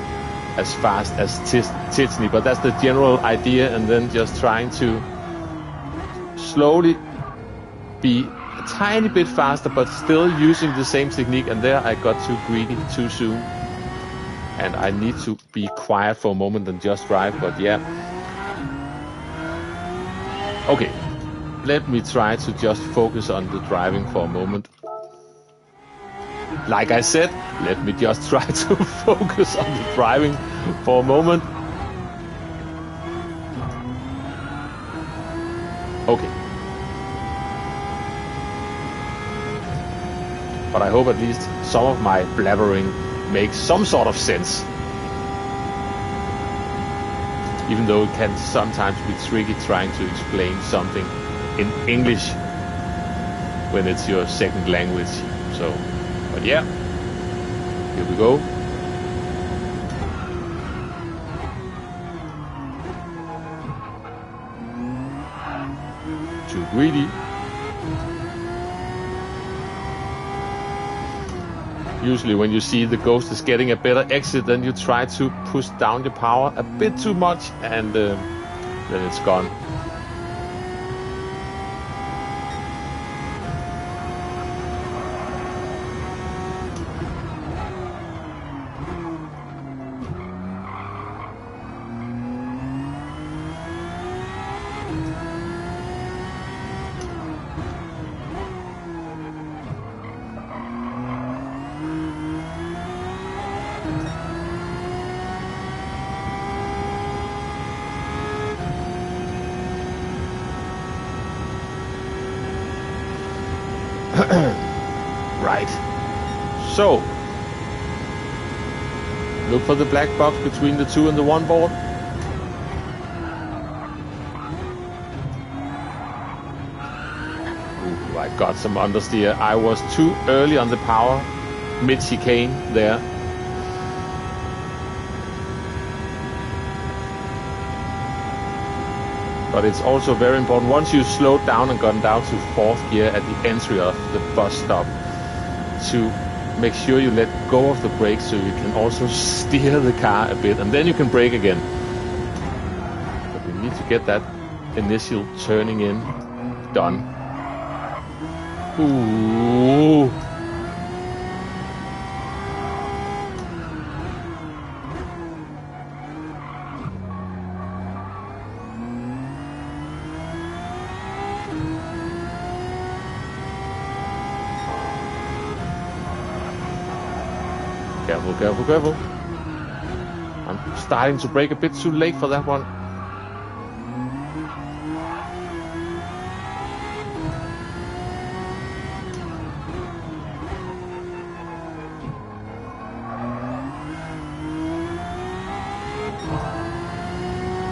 as fast as Tizney, but that's the general idea. And then just trying to slowly be a tiny bit faster, but still using the same technique. And there I got too greedy too soon. And I need to be quiet for a moment and just drive, but yeah. Okay, let me try to just focus on the driving for a moment. Like I said, let me just try to focus on the driving for a moment. Okay. But I hope at least some of my blabbering makes some sort of sense. Even though it can sometimes be tricky trying to explain something in English when it's your second language. So, but yeah, here we go. Too greedy. Usually when you see the Ghost is getting a better exit, then you try to push down your power a bit too much, and then it's gone. Right. So, look for the black box between the 2 and the 1 board. Ooh, I got some understeer. I was too early on the power mid-chicane there. But it's also very important, once you've slowed down and gone down to 4th gear at the entry of the bus stop, to make sure you let go of the brakes so you can also steer the car a bit, and then you can brake again. But we need to get that initial turning in done. Ooh. Careful, careful, careful. I'm starting to brake a bit too late for that one.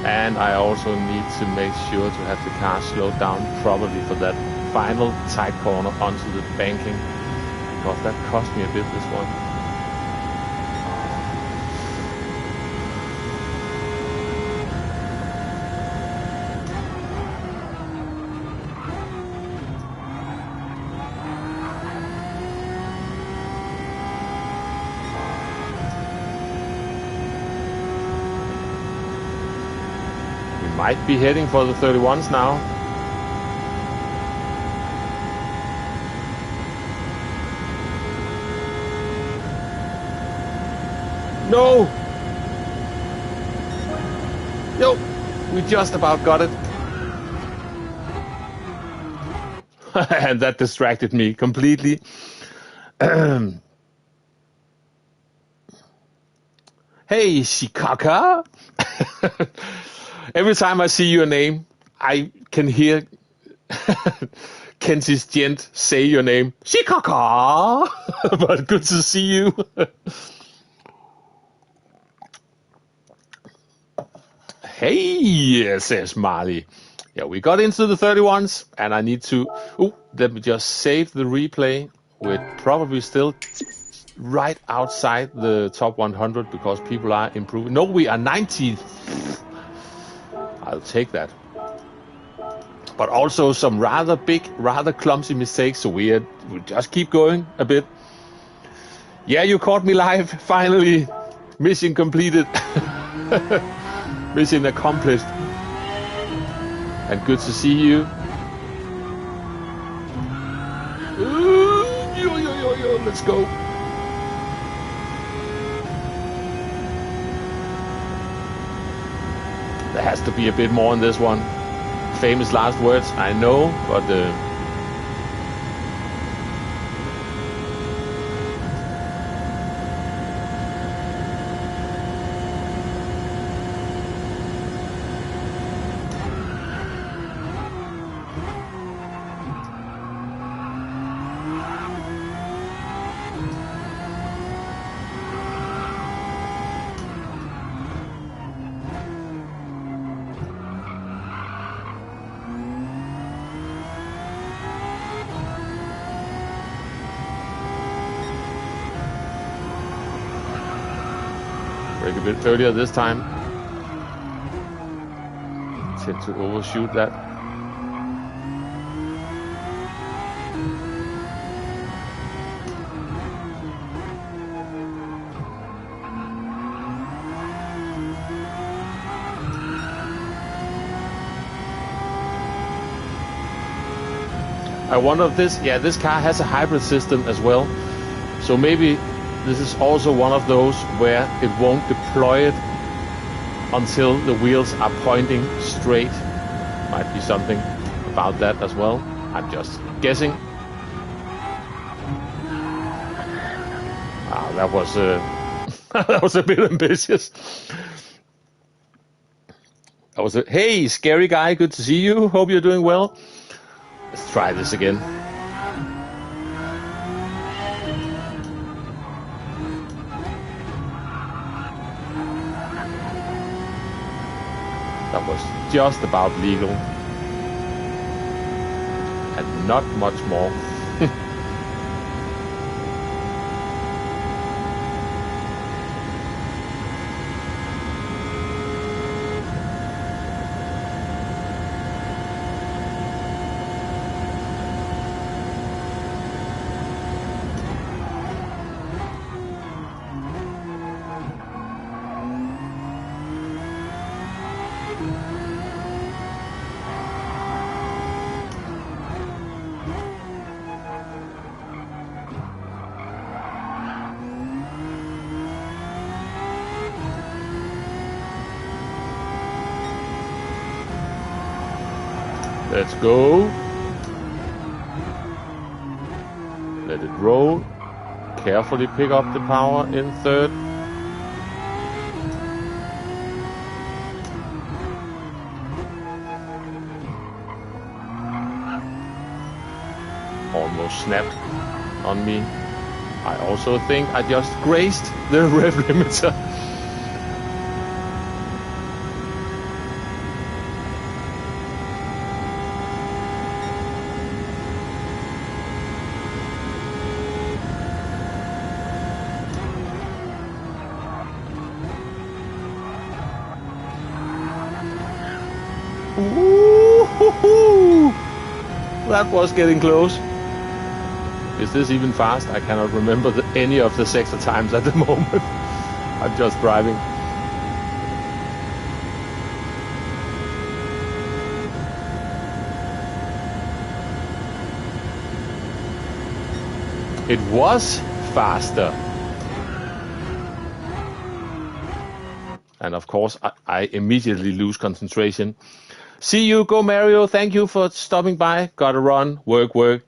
And I also need to make sure to have the car slowed down properly for that final tight corner onto the banking, because that cost me a bit, this one. Might be heading for the 31s now. No! Yo! We just about got it. And that distracted me completely. Hey, Chicago! Every time I see your name, I can hear Kenzie's Gent say your name. Chicago! But good to see you. Hey, says Marley. Yeah, we got into the 31s, and I need to... Oh, let me just save the replay. We're probably still right outside the top 100 because people are improving. No, we are 90. I'll take that. But also some rather big, rather clumsy mistakes, so we'll just keep going a bit. Yeah, you caught me live, finally. Mission completed. Mission accomplished. And good to see you. Let's go. There has to be a bit more in this one. Famous last words, I know, but brake a bit earlier this time. Tend to overshoot that. I wonder if this car has a hybrid system as well. So maybe this is also one of those where it won't deploy it until the wheels are pointing straight. Might be something about that as well. I'm just guessing. That was that was a bit ambitious. That was hey, scary guy, good to see you. Hope you're doing well. Let's try this again. That was just about legal. And not much more. Let's go. Let it roll. Carefully pick up the power in third. Almost snapped on me. I also think I just grazed the rev limiter. Ooh, that was getting close. Is this even fast? I cannot remember any of the sector times at the moment. I'm just driving. It was faster. And of course, I immediately lose concentration. See you, go Mario. Thank you for stopping by. Gotta run, work.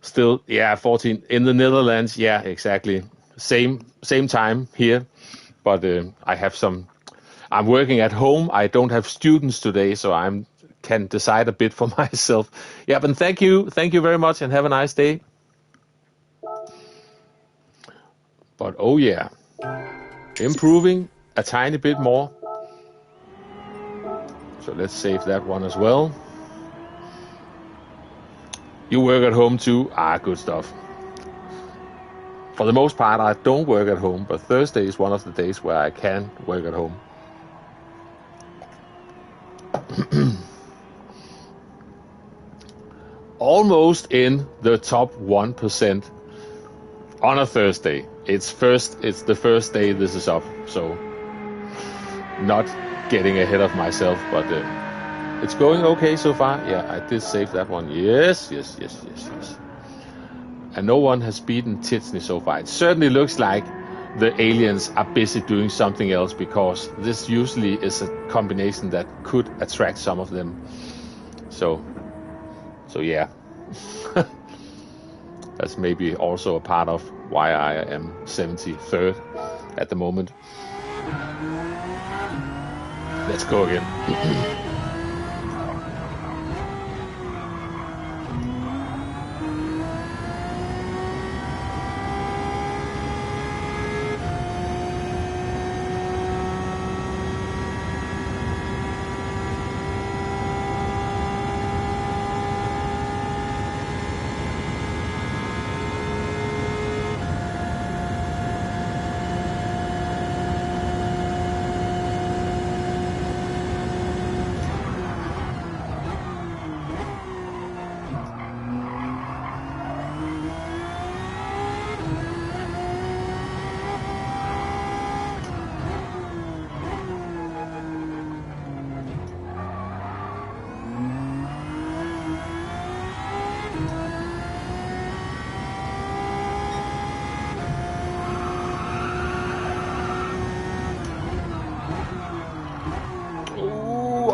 Still, yeah, 14 in the Netherlands. Yeah, exactly. Same time here. But I have I'm working at home. I don't have students today, so I can decide a bit for myself. Yeah, but thank you very much, and have a nice day. But oh yeah, improving a tiny bit more. So let's save that one as well. You work at home too? Good stuff. For the most part, I don't work at home, but Thursday is one of the days where I can work at home. Almost in the top 1% on a Thursday. It's the first day this is up, so not getting ahead of myself, but it's going okay so far. Yeah, I did save that one. Yes. And no one has beaten Titsney so far. It certainly looks like the aliens are busy doing something else, because this usually is a combination that could attract some of them. So yeah. That's maybe also a part of why I am 73rd at the moment. Let's go again.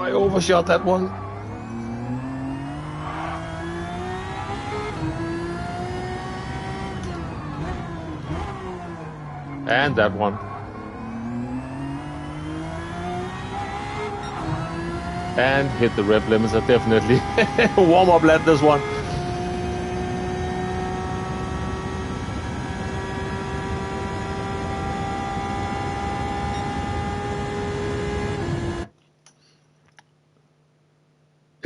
I overshot that one. And that one. And hit the rev limiter, definitely. Warm up lap, this one.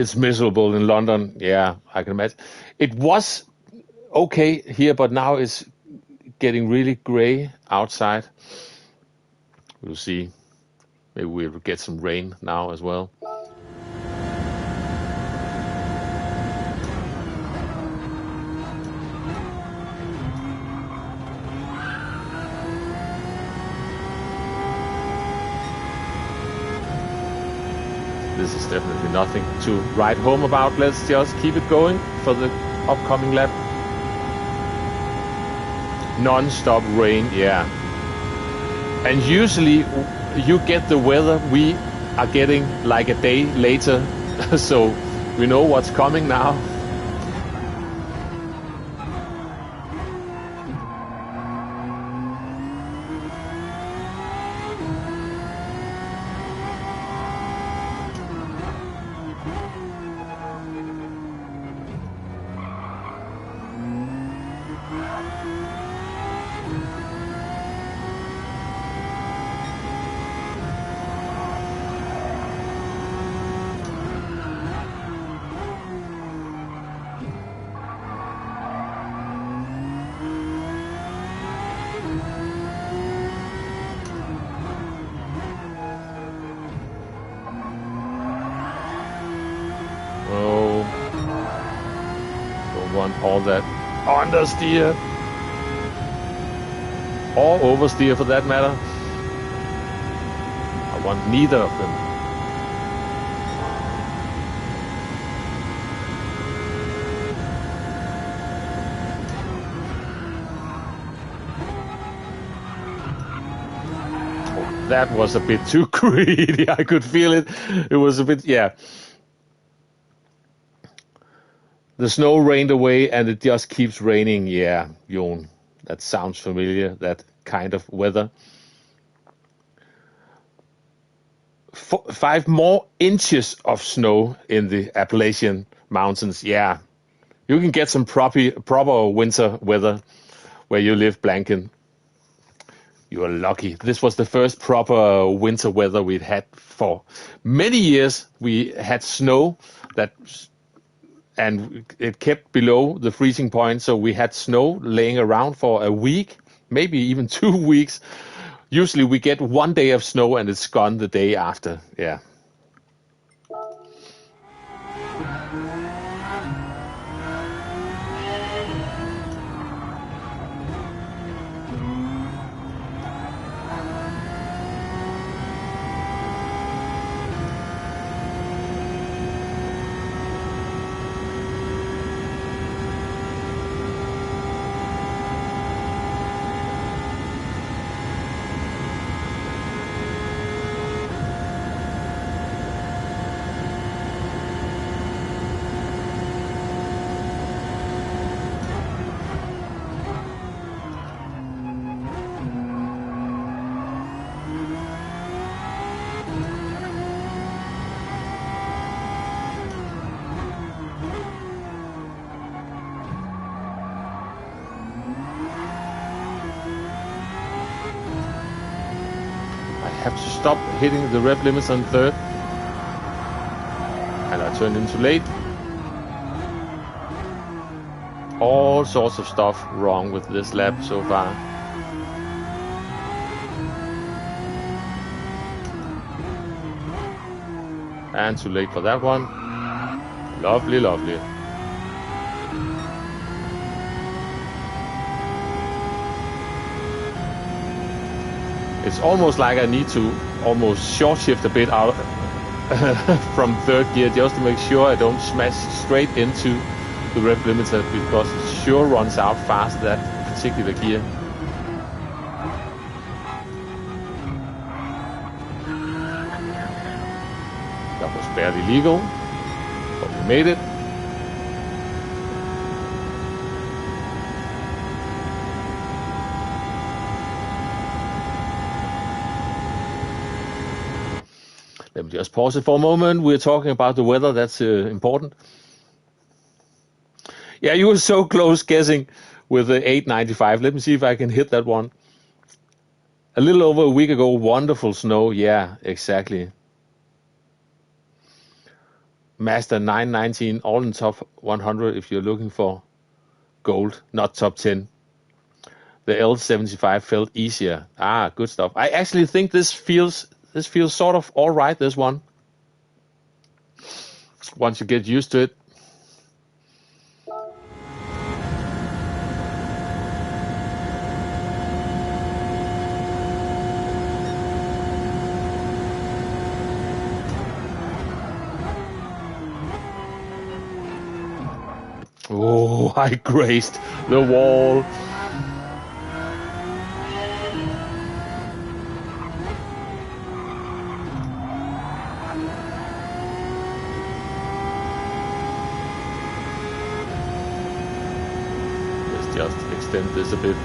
It's miserable in London. Yeah, I can imagine. It was okay here, but now it's getting really gray outside. We'll see. Maybe we'll get some rain now as well. This is definitely nothing to write home about. Let's just keep it going for the upcoming lap. Non-stop rain, yeah. And usually you get the weather we are getting like a day later, so we know what's coming now. All that understeer or oversteer for that matter. I want neither of them. Oh, that was a bit too greedy. I could feel it. It was a bit, yeah. The snow rained away and it just keeps raining. Yeah, Jon, that sounds familiar, that kind of weather. 5 more inches of snow in the Appalachian Mountains. Yeah, you can get some proper winter weather where you live, Blanken. You are lucky. This was the first proper winter weather we'd had for many years. We had snow and it kept below the freezing point, so we had snow laying around for a week, maybe even 2 weeks. Usually we get 1 day of snow and it's gone the day after. Yeah. Have to stop hitting the rev limits on third, and I turned into late. All sorts of stuff wrong with this lap so far. And too late for that one. Lovely, lovely. It's almost like I need to almost short shift a bit out from third gear just to make sure I don't smash straight into the rev limiter, because it sure runs out fast, that particular gear. That was barely legal, but we made it. Let me just pause it for a moment. We're talking about the weather. That's important. Yeah, you were so close guessing with the 895. Let me see if I can hit that one. A little over a week ago, wonderful snow. Yeah, exactly. Master 919, all in top 100 if you're looking for gold, not top 10. The L75 felt easier. Good stuff. I actually think this feels sort of all right, this one. Once you get used to it. Oh, I grazed the wall. Let's just extend this a bit.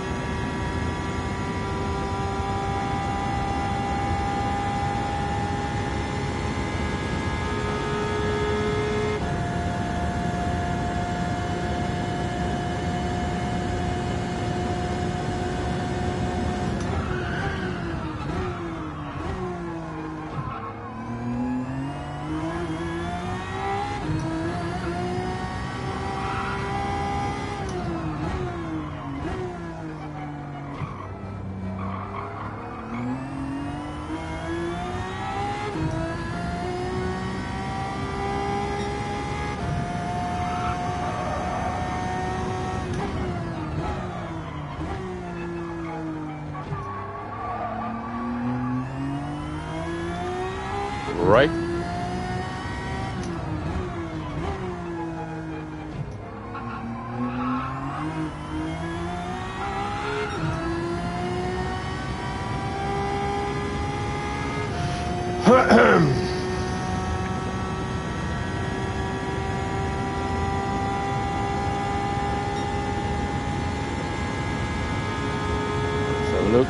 Right. Let's have a look.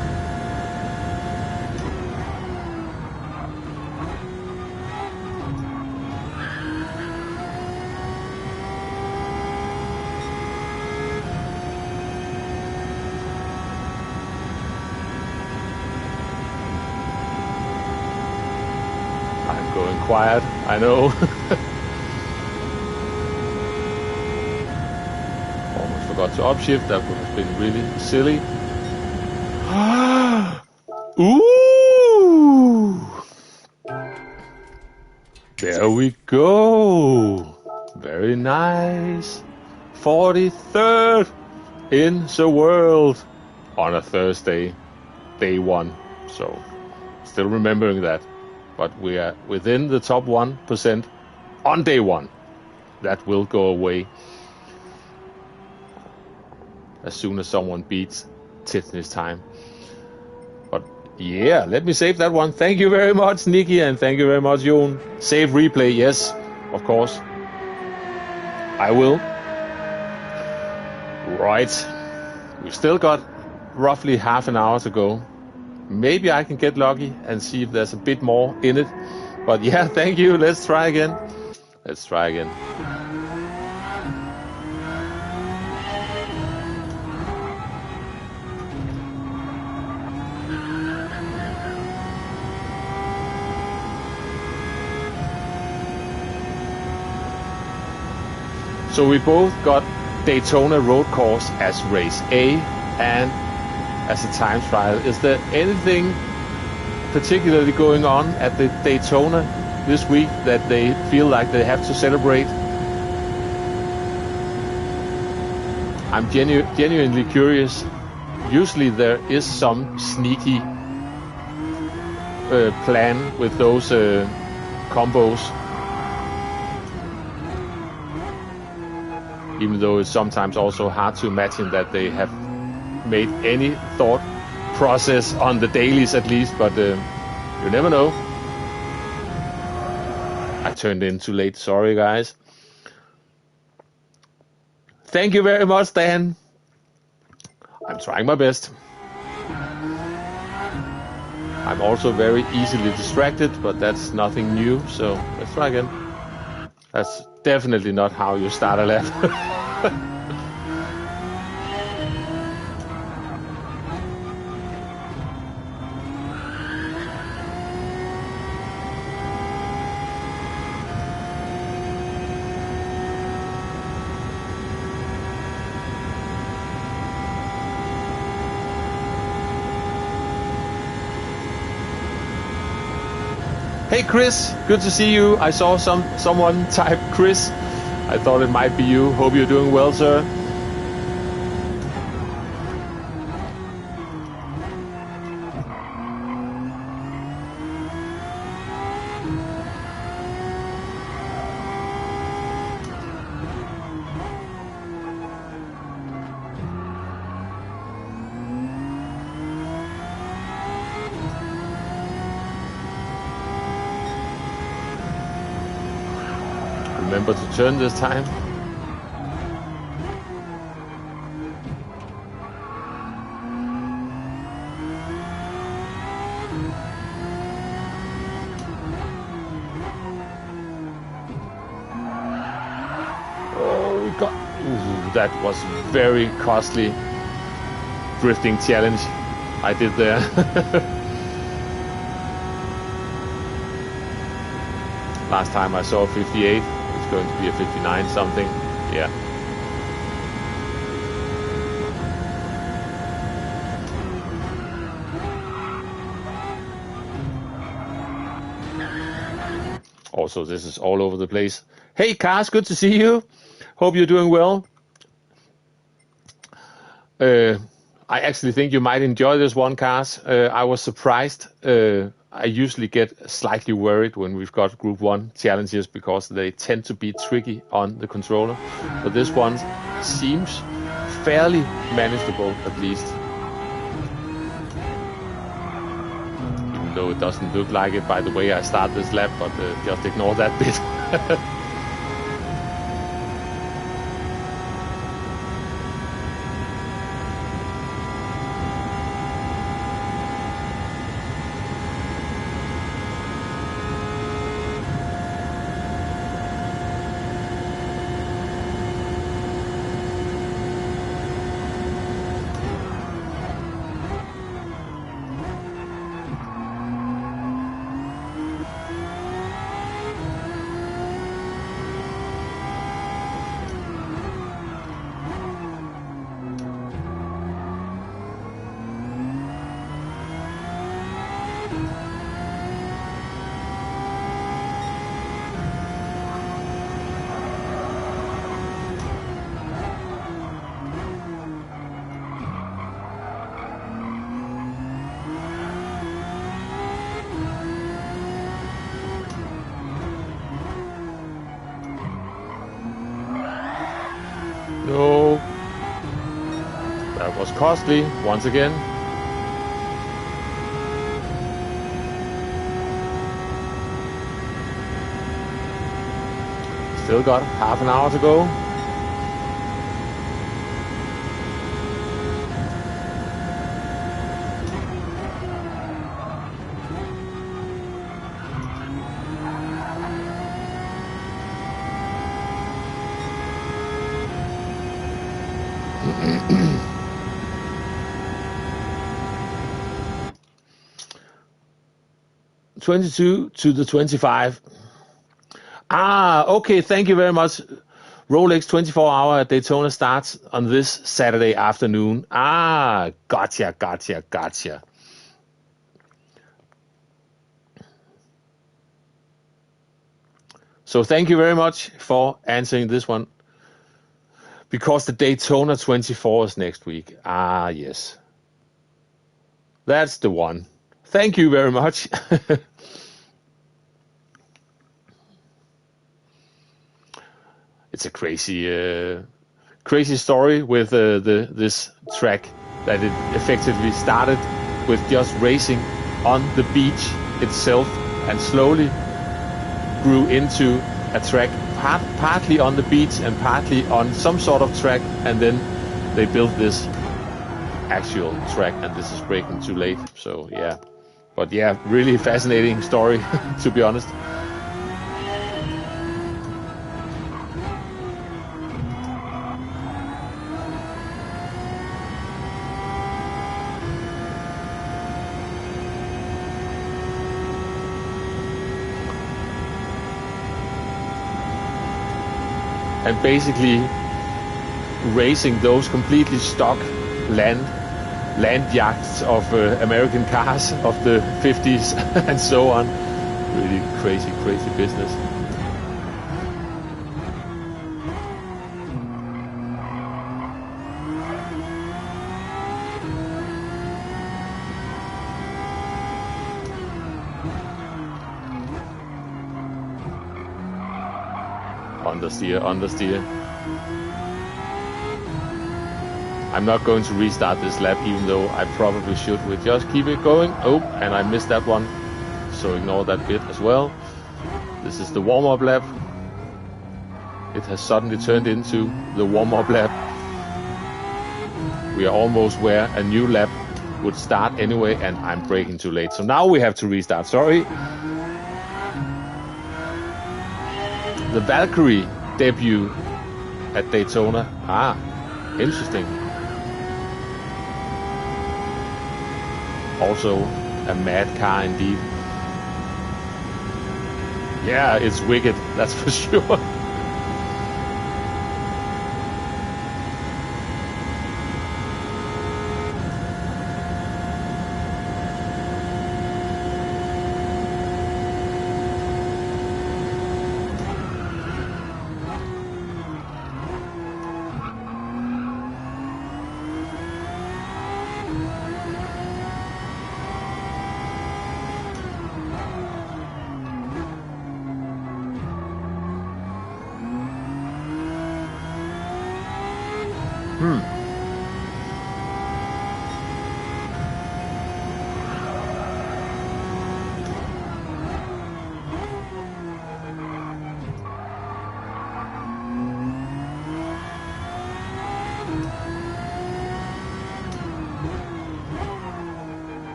I'm going quiet, I know. Almost forgot to upshift, that would have been really silly. Ooh! There we go. Very nice. 43rd in the world on a Thursday, day one. So, still remembering that. But we are within the top 1% on day one. That will go away as soon as someone beats Tiffany's time. But yeah, let me save that one. Thank you very much, Nikki, and thank you very much, Jon. Save replay, yes, of course. I will. Right. We've still got roughly half an hour to go. Maybe I can get lucky and see if there's a bit more in it. But yeah, thank you. Let's try again. Let's try again. So we both got Daytona Road Course as race A and as a time trial. Is there anything particularly going on at the Daytona this week that they feel like they have to celebrate? I'm genuinely curious. Usually there is some sneaky plan with those combos, even though it's sometimes also hard to imagine that they have made any thought process on the dailies at least, but you never know. I turned in too late, sorry guys. Thank you very much, Dan. I'm trying my best. I'm also very easily distracted, but that's nothing new, so let's try again. That's definitely not how you start a lap. Hey Chris, good to see you. I saw someone type Chris. I thought it might be you. Hope you're doing well, sir. Remember to turn this time. Oh, we got... Ooh, that was very costly drifting challenge I did there. Last time I saw 58. It's going to be a 59 something. Yeah. Also, this is all over the place. Hey, Cars, good to see you. Hope you're doing well. I actually think you might enjoy this one, Cars. I was surprised. I usually get slightly worried when we've got Group 1 challenges because they tend to be tricky on the controller. But this one seems fairly manageable, at least. Even though it doesn't look like it by the way I start this lap, but just ignore that bit. No. That was costly once again. Still got half an hour to go. (22 to the 25). Okay, thank you very much. Rolex 24-hour at Daytona starts on this Saturday afternoon. Gotcha. So thank you very much for answering this one. Because the Daytona 24 is next week. Yes. That's the one. Thank you very much. It's a crazy story with this track that it effectively started with just racing on the beach itself and slowly grew into a track partly on the beach and partly on some sort of track, and then they built this actual track, and this is breaking too late. So yeah, but yeah, really fascinating story to be honest. And basically racing those completely stock land yachts of American cars of the 50s and so on, Really crazy business. Understeer. I'm not going to restart this lap, even though I probably should. We'll just keep it going. Oh, and I missed that one, so ignore that bit as well. This is the warm-up lap. It has suddenly turned into the warm-up lap. We are almost where a new lap would start anyway, and I'm braking too late. So now we have to restart. Sorry. The Valkyrie debut at Daytona. Interesting. Also a mad car indeed. Yeah, it's wicked, that's for sure.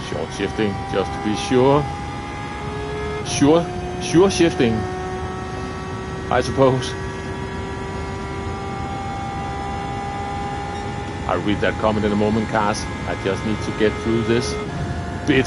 Short shifting, just to be sure. Sure shifting, I suppose. I'll read that comment in a moment, cars. I just need to get through this bit.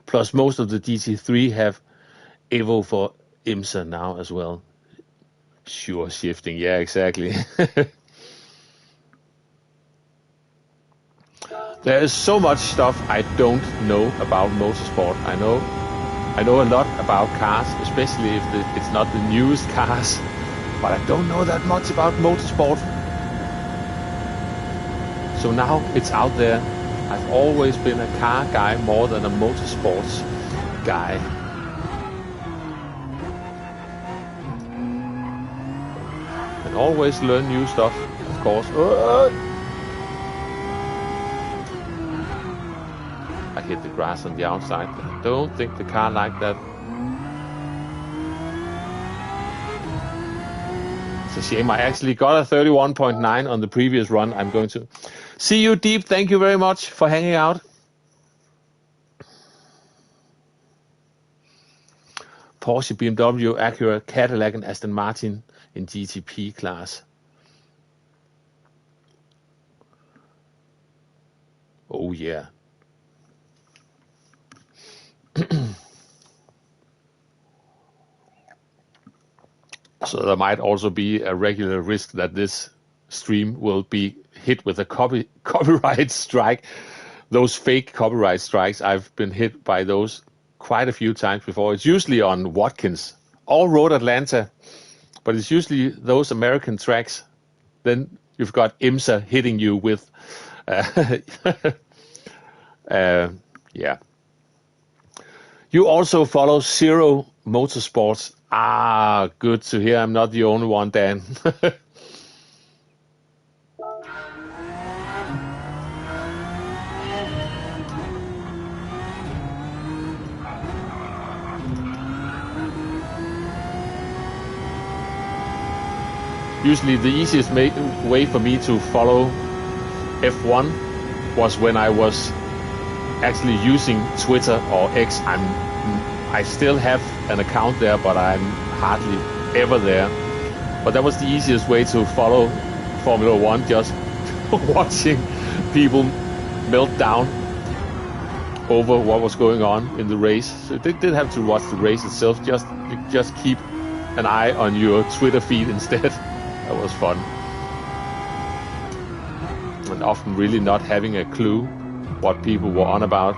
Plus, most of the GT3 have Evo for IMSA now as well. Sure shifting, yeah, exactly. There is so much stuff I don't know about motorsport. I know a lot about cars, especially if it's not the newest cars, but I don't know that much about motorsport. So now it's out there. I've always been a car guy more than a motorsports guy. And always learn new stuff, of course. I hit the grass on the outside. I don't think the car liked that. It's a shame. I actually got a 31.9 on the previous run. I'm going to see you, Deep. Thank you very much for hanging out. Porsche, BMW, Acura, Cadillac, and Aston Martin in GTP class. Oh, yeah. So there might also be a regular risk that this stream will be hit with a copyright strike. Those fake copyright strikes, I've been hit by those quite a few times before. It's usually on Watkins, all road Atlanta, but it's usually those American tracks. Then you've got IMSA hitting you with, yeah. You also follow Zero Motorsports. Good to hear. I'm not the only one, Dan. Usually the easiest way for me to follow F1 was when I was actually using Twitter or X. I still have an account there, but I'm hardly ever there. But that was the easiest way to follow Formula One, just watching people melt down. over what was going on in the race. So you didn't have to watch the race itself. Just keep an eye on your Twitter feed instead. That was fun. And often really not having a clue what people were on about.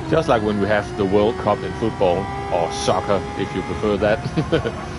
Just like when we have the World Cup in football, or soccer if you prefer that.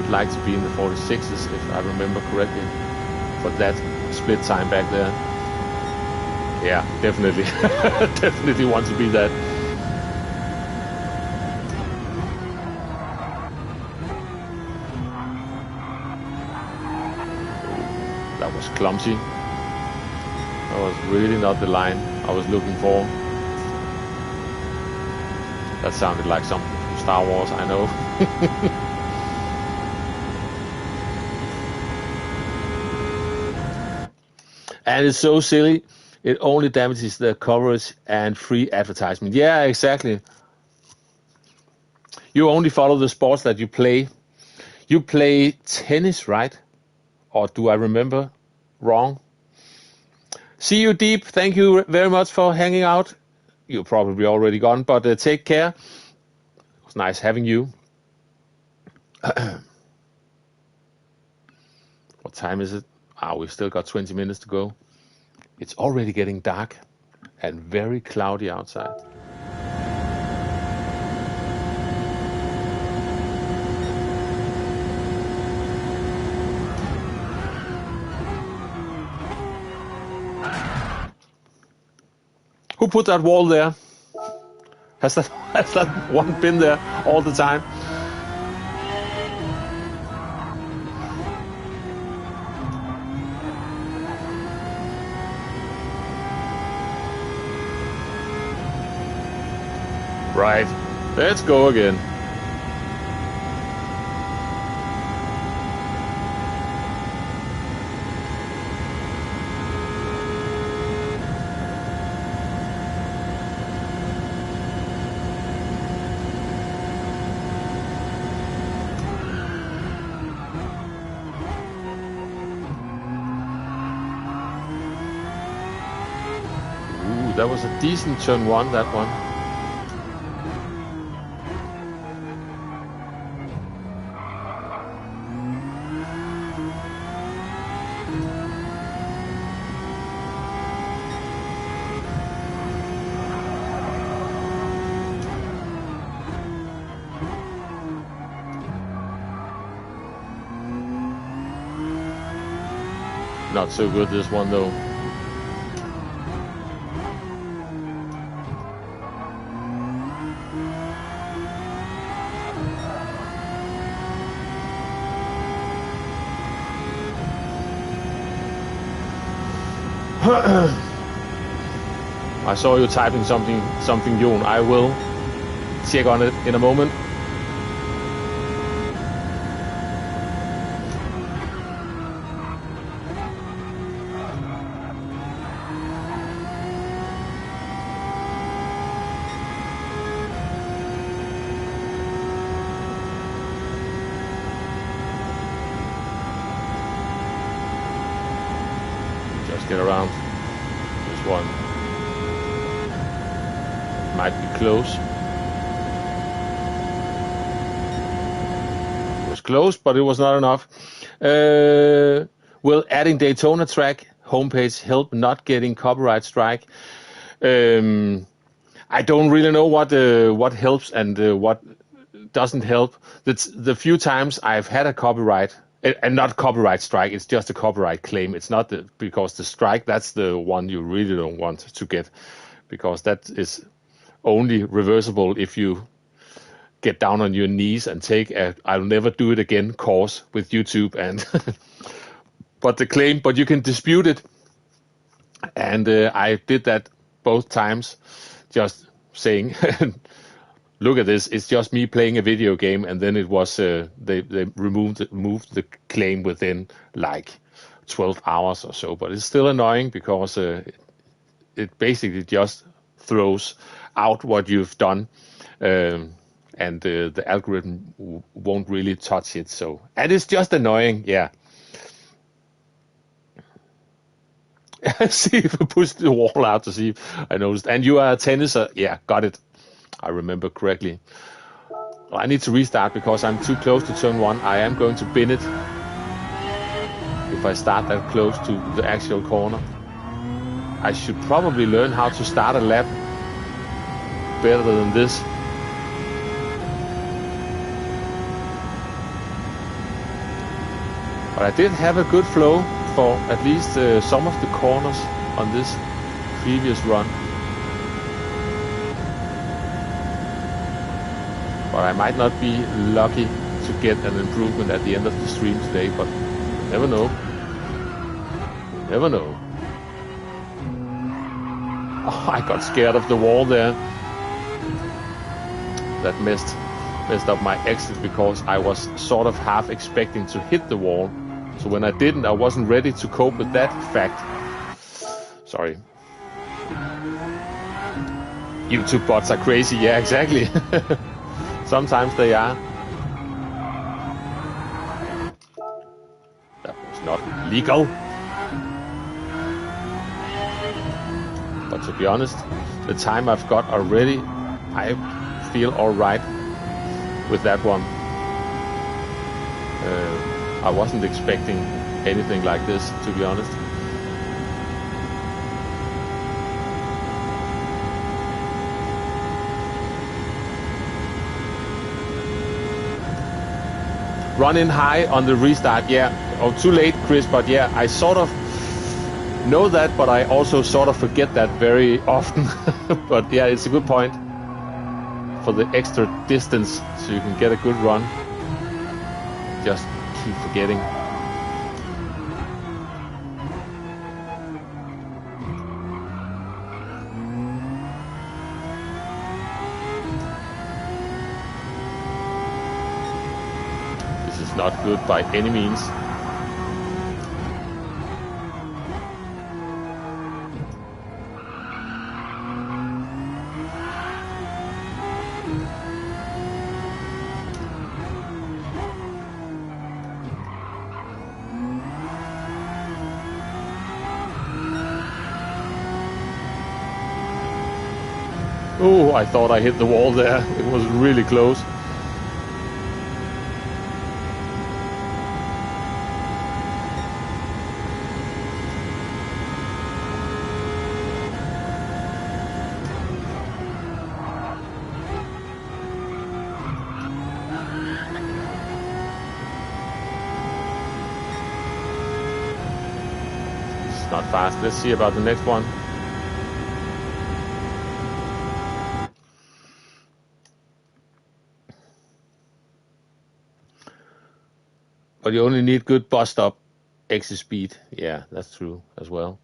Like to be in the 46s if I remember correctly for that split time back there. Yeah, definitely. Definitely want to be that. That was clumsy. That was really not the line I was looking for. That sounded like something from Star Wars, I know. And it's so silly. It only damages the coverage and free advertisement. Yeah, exactly. You only follow the sports that you play. You play tennis, right? Or do I remember wrong? See you, Deep. Thank you very much for hanging out. You're probably already gone, but take care. It was nice having you. What time is it? We've still got 20 minutes to go. It's already getting dark and very cloudy outside. Who put that wall there? Has that one been there all the time? Right, let's go again. Ooh, that was a decent turn one, that one. Not so good, this one, though. I saw you typing something, Jon. I will check on it in a moment. Get around this one. Might be close. It was close, but it was not enough. Will adding Daytona track homepage help not getting copyright strike? I don't really know what helps and what doesn't help. The few times I've had a copyright. And not copyright strike, it's just a copyright claim. It's not because the strike, that's the one you really don't want to get, because that is only reversible if you get down on your knees and take a I'll never do it again course with YouTube. And but you can dispute it. And I did that both times, just saying look at this, it's just me playing a video game, and then it was they moved the claim within like 12 hours or so. But it's still annoying because it basically just throws out what you've done, and the algorithm won't really touch it. So, and it's just annoying, yeah. See if I push the wall out to see if I noticed. And you are a tenniser, yeah, got it. I remember correctly. I need to restart because I'm too close to turn 1. I am going to bin it if I start that close to the actual corner. I should probably learn how to start a lap better than this. But I did have a good flow for at least some of the corners on this previous run. But I might not be lucky to get an improvement at the end of the stream today, but never know. Never know. Oh, I got scared of the wall there. That messed up my exit because I was sort of half expecting to hit the wall. So when I didn't, I wasn't ready to cope with that fact. Sorry. YouTube bots are crazy. Yeah, exactly. Sometimes they are. That was not legal. But to be honest, the time I've got already, I feel alright with that one. I wasn't expecting anything like this, to be honest. Running high on the restart, yeah. Oh, too late, Chris, but yeah, I sort of know that, but I also sort of forget that very often. But yeah, it's a good point for the extra distance, so you can get a good run. Just keep forgetting. This is not good by any means. Oh, I thought I hit the wall there. It was really close. It's not fast. Let's see about the next one. But you only need good bus stop exit speed. Yeah, that's true as well.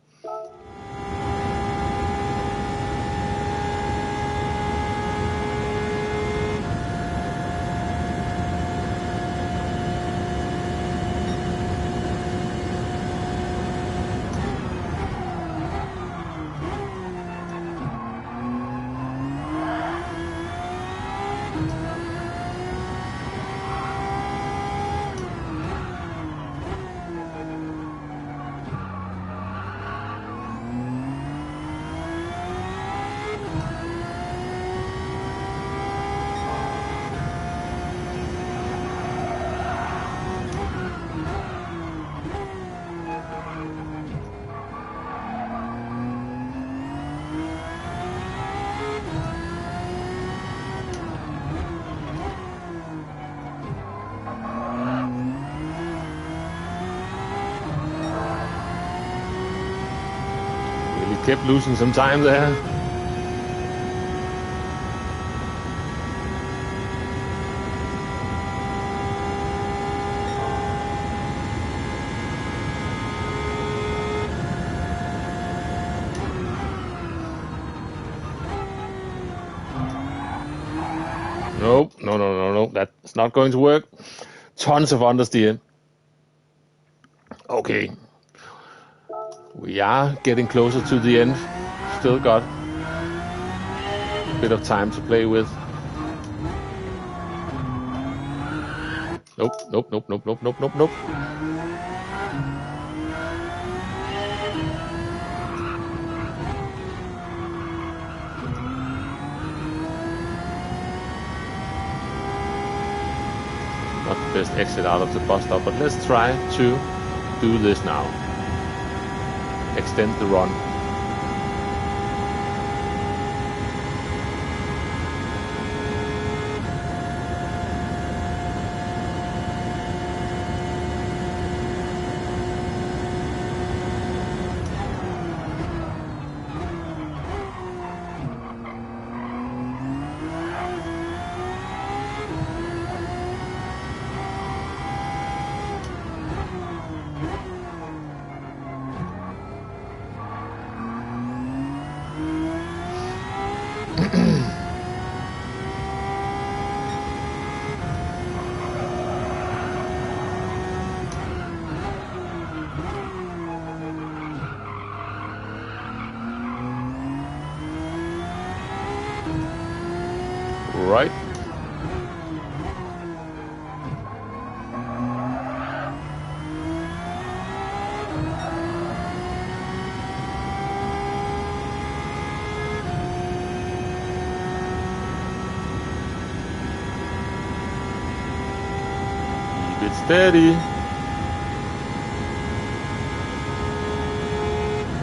Kept losing some time there. Nope, no. That's not going to work. Tons of understeer. Okay. We are getting closer to the end. Still got a bit of time to play with. Nope. Not the best exit out of the bus stop, but let's try to do this now. Extend the run. Right. Keep it steady.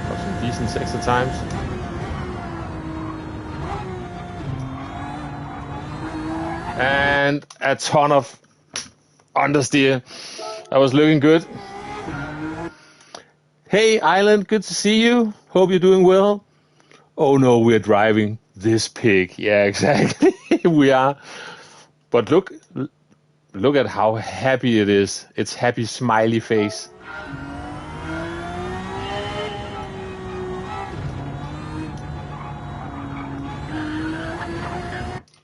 Got some decent exit times. And a ton of understeer. That was looking good. Hey, Island, good to see you. Hope you're doing well. Oh no, we're driving this pig. Yeah, exactly. We are. But look at how happy it is. It's happy smiley face.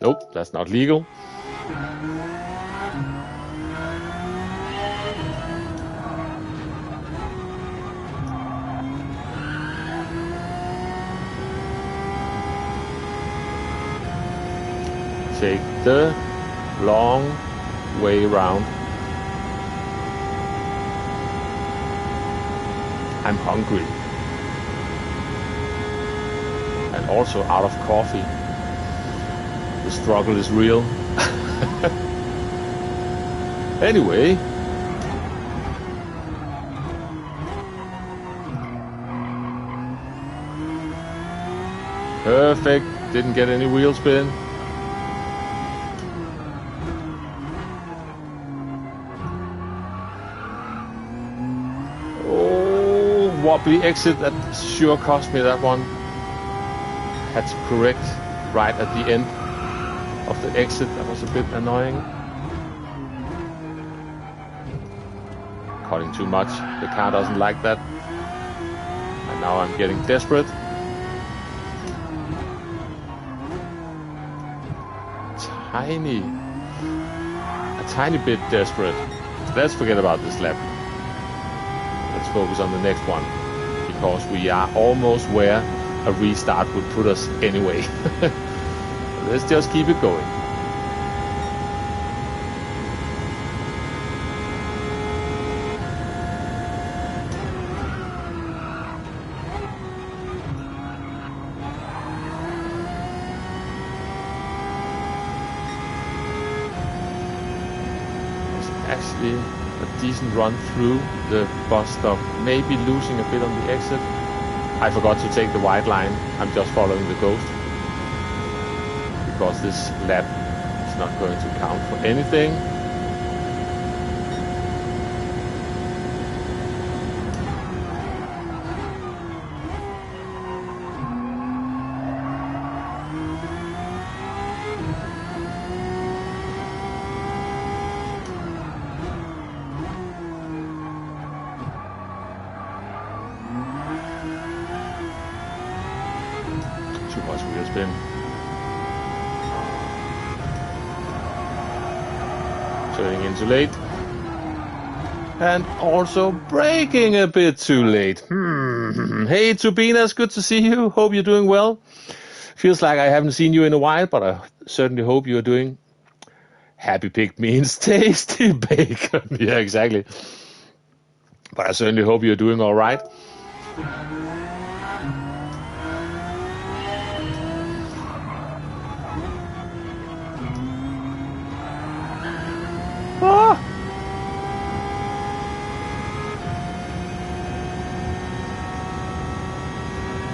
Nope, that's not legal. Take the long way round. I'm hungry. And also out of coffee. The struggle is real. Anyway. Perfect. Didn't get any wheel spin. Wobbly exit, that sure cost me that one. Had to correct right at the end of the exit. That was a bit annoying. Cutting too much. The car doesn't like that. And now I'm getting desperate. A tiny bit desperate. Let's forget about this lap. Let's focus on the next one, because we are almost where a restart would put us anyway. Let's just keep it going. It's actually a decent run through the bus stop, maybe losing a bit on the exit. I forgot to take the white line. I'm just following the ghost, because this lap is not going to count for anything. Too much wheel spin. Turning in too late. And also braking a bit too late. Hey, Tubinas, good to see you. Hope you're doing well. Feels like I haven't seen you in a while, but I certainly hope you're doing. Happy pig means tasty bacon. Yeah, exactly. But I certainly hope you're doing all right. Ah!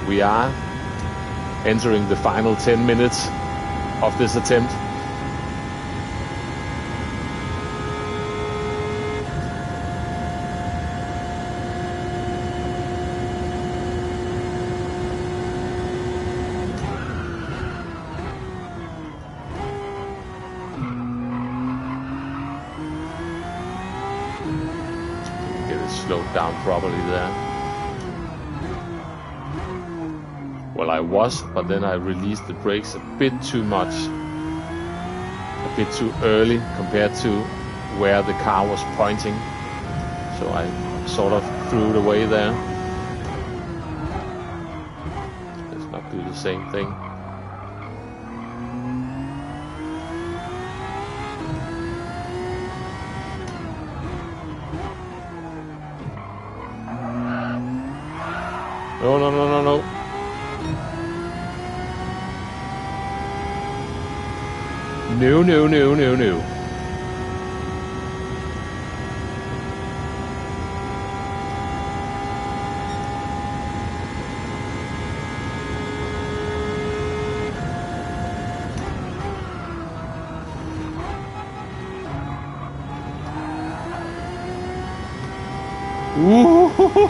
We are entering the final 10 minutes of this attempt. Get it slowed down properly there. Well, I was, but then I released the brakes a bit too much. A bit too early compared to where the car was pointing. So I sort of threw it away there. Let's not do the same thing. No, no, no, no, no. No, no, no, no, no. Ooh.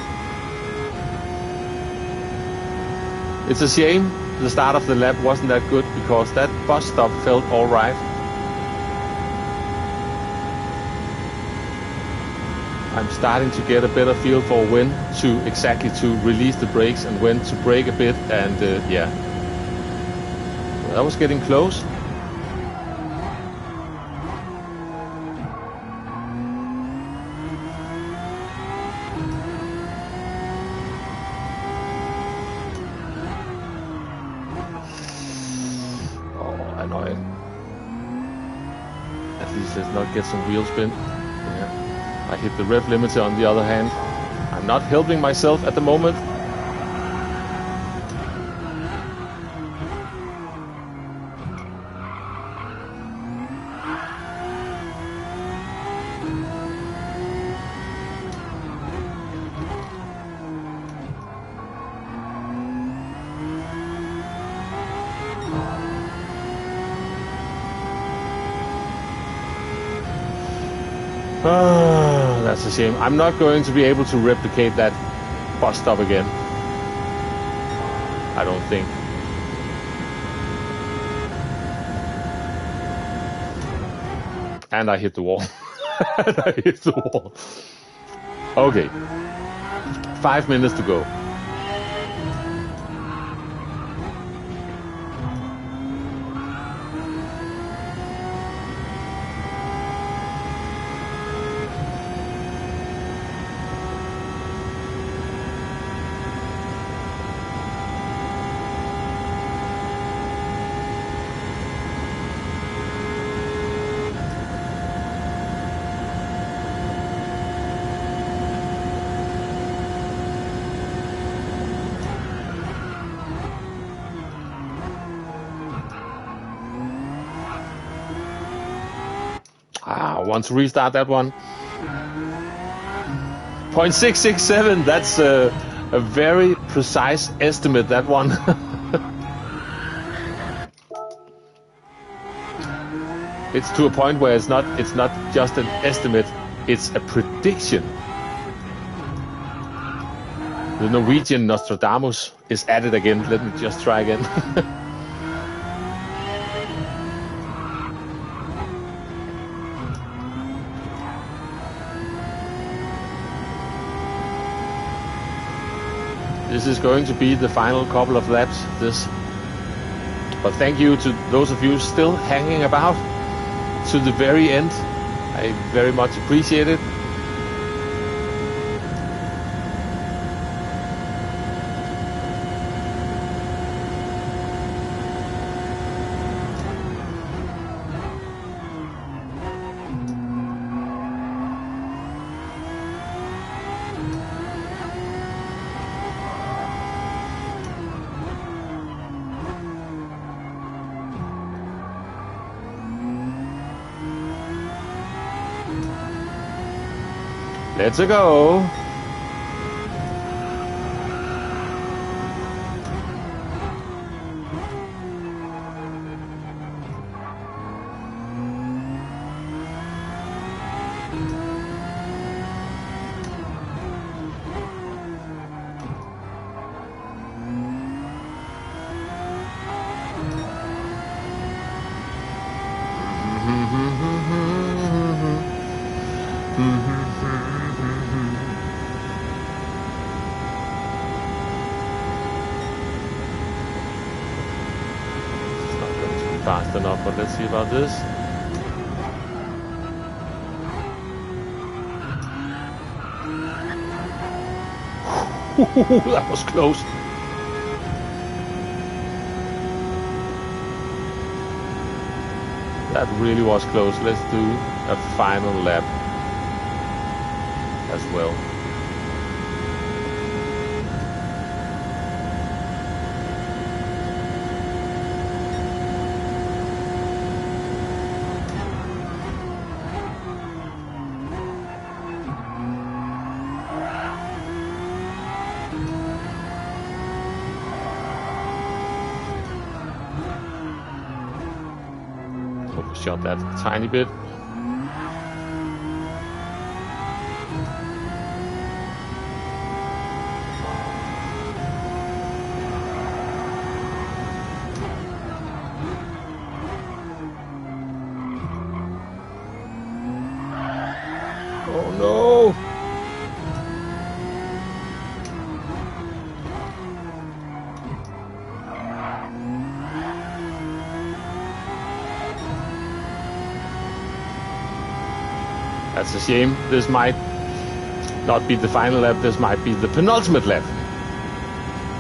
It's a shame the start of the lap wasn't that good because that bus stop felt all right. I'm starting to get a better feel for when to release the brakes and when to brake a bit, and yeah, that was getting close. At least let's not get some wheel spin. Yeah. I hit the rev limiter on the other hand. I'm not helping myself at the moment. That's a shame. I'm not going to be able to replicate that bus stop again. I don't think. And I hit the wall. Okay. 5 minutes to go. I want to restart that one. 0.667, that's a very precise estimate, that one. It's to a point where it's not just an estimate, it's a prediction. The Norwegian Nostradamus is at it again. Let me just try again. This is going to be the final couple of laps, this. But thank you to those of you still hanging about to the very end. I very much appreciate it. Let's go. Fast enough, but let's see about this. That was close. That really was close. Let's do a final lap as well. Overshot that a tiny bit. Oh no! That's a shame. This might not be the final lap. This might be the penultimate lap.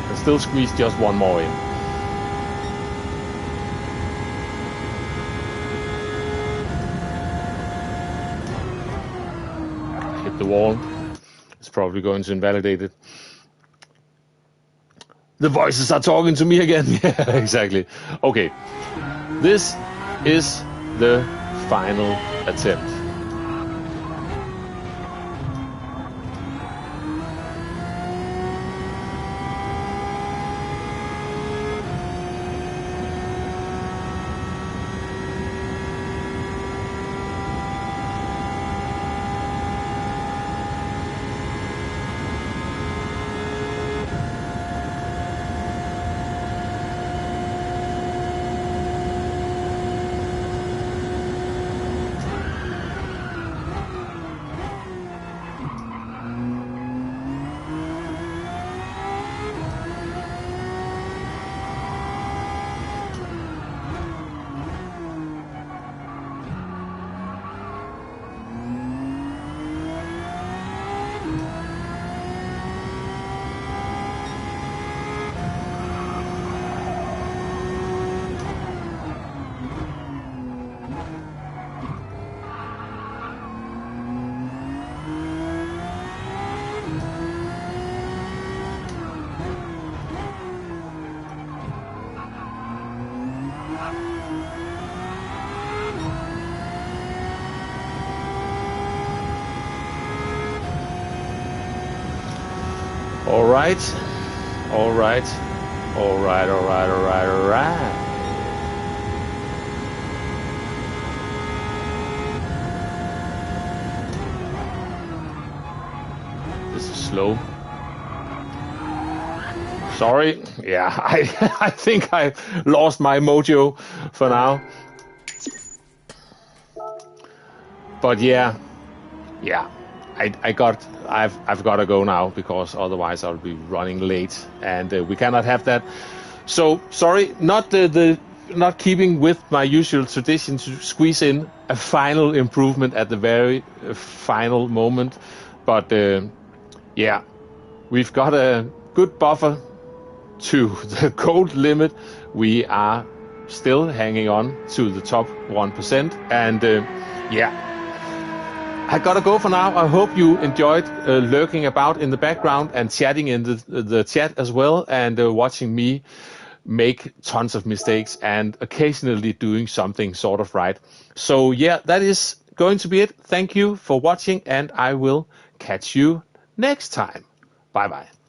Can still squeeze just one more in. Hit the wall. It's probably going to invalidate it. The voices are talking to me again. Yeah, exactly. Okay. This is the final attempt. All right. This is slow. Sorry. Yeah, I think I lost my mojo for now. But yeah. I've got to go now because otherwise I'll be running late, and we cannot have that. So sorry, not the not keeping with my usual tradition to squeeze in a final improvement at the very final moment. But yeah, we've got a good buffer to the cold limit. We are still hanging on to the top 1%. And yeah, I gotta go for now. I hope you enjoyed lurking about in the background and chatting in the chat as well, and watching me make tons of mistakes and occasionally doing something sort of right. So yeah, that is going to be it. Thank you for watching, and I will catch you next time. Bye bye.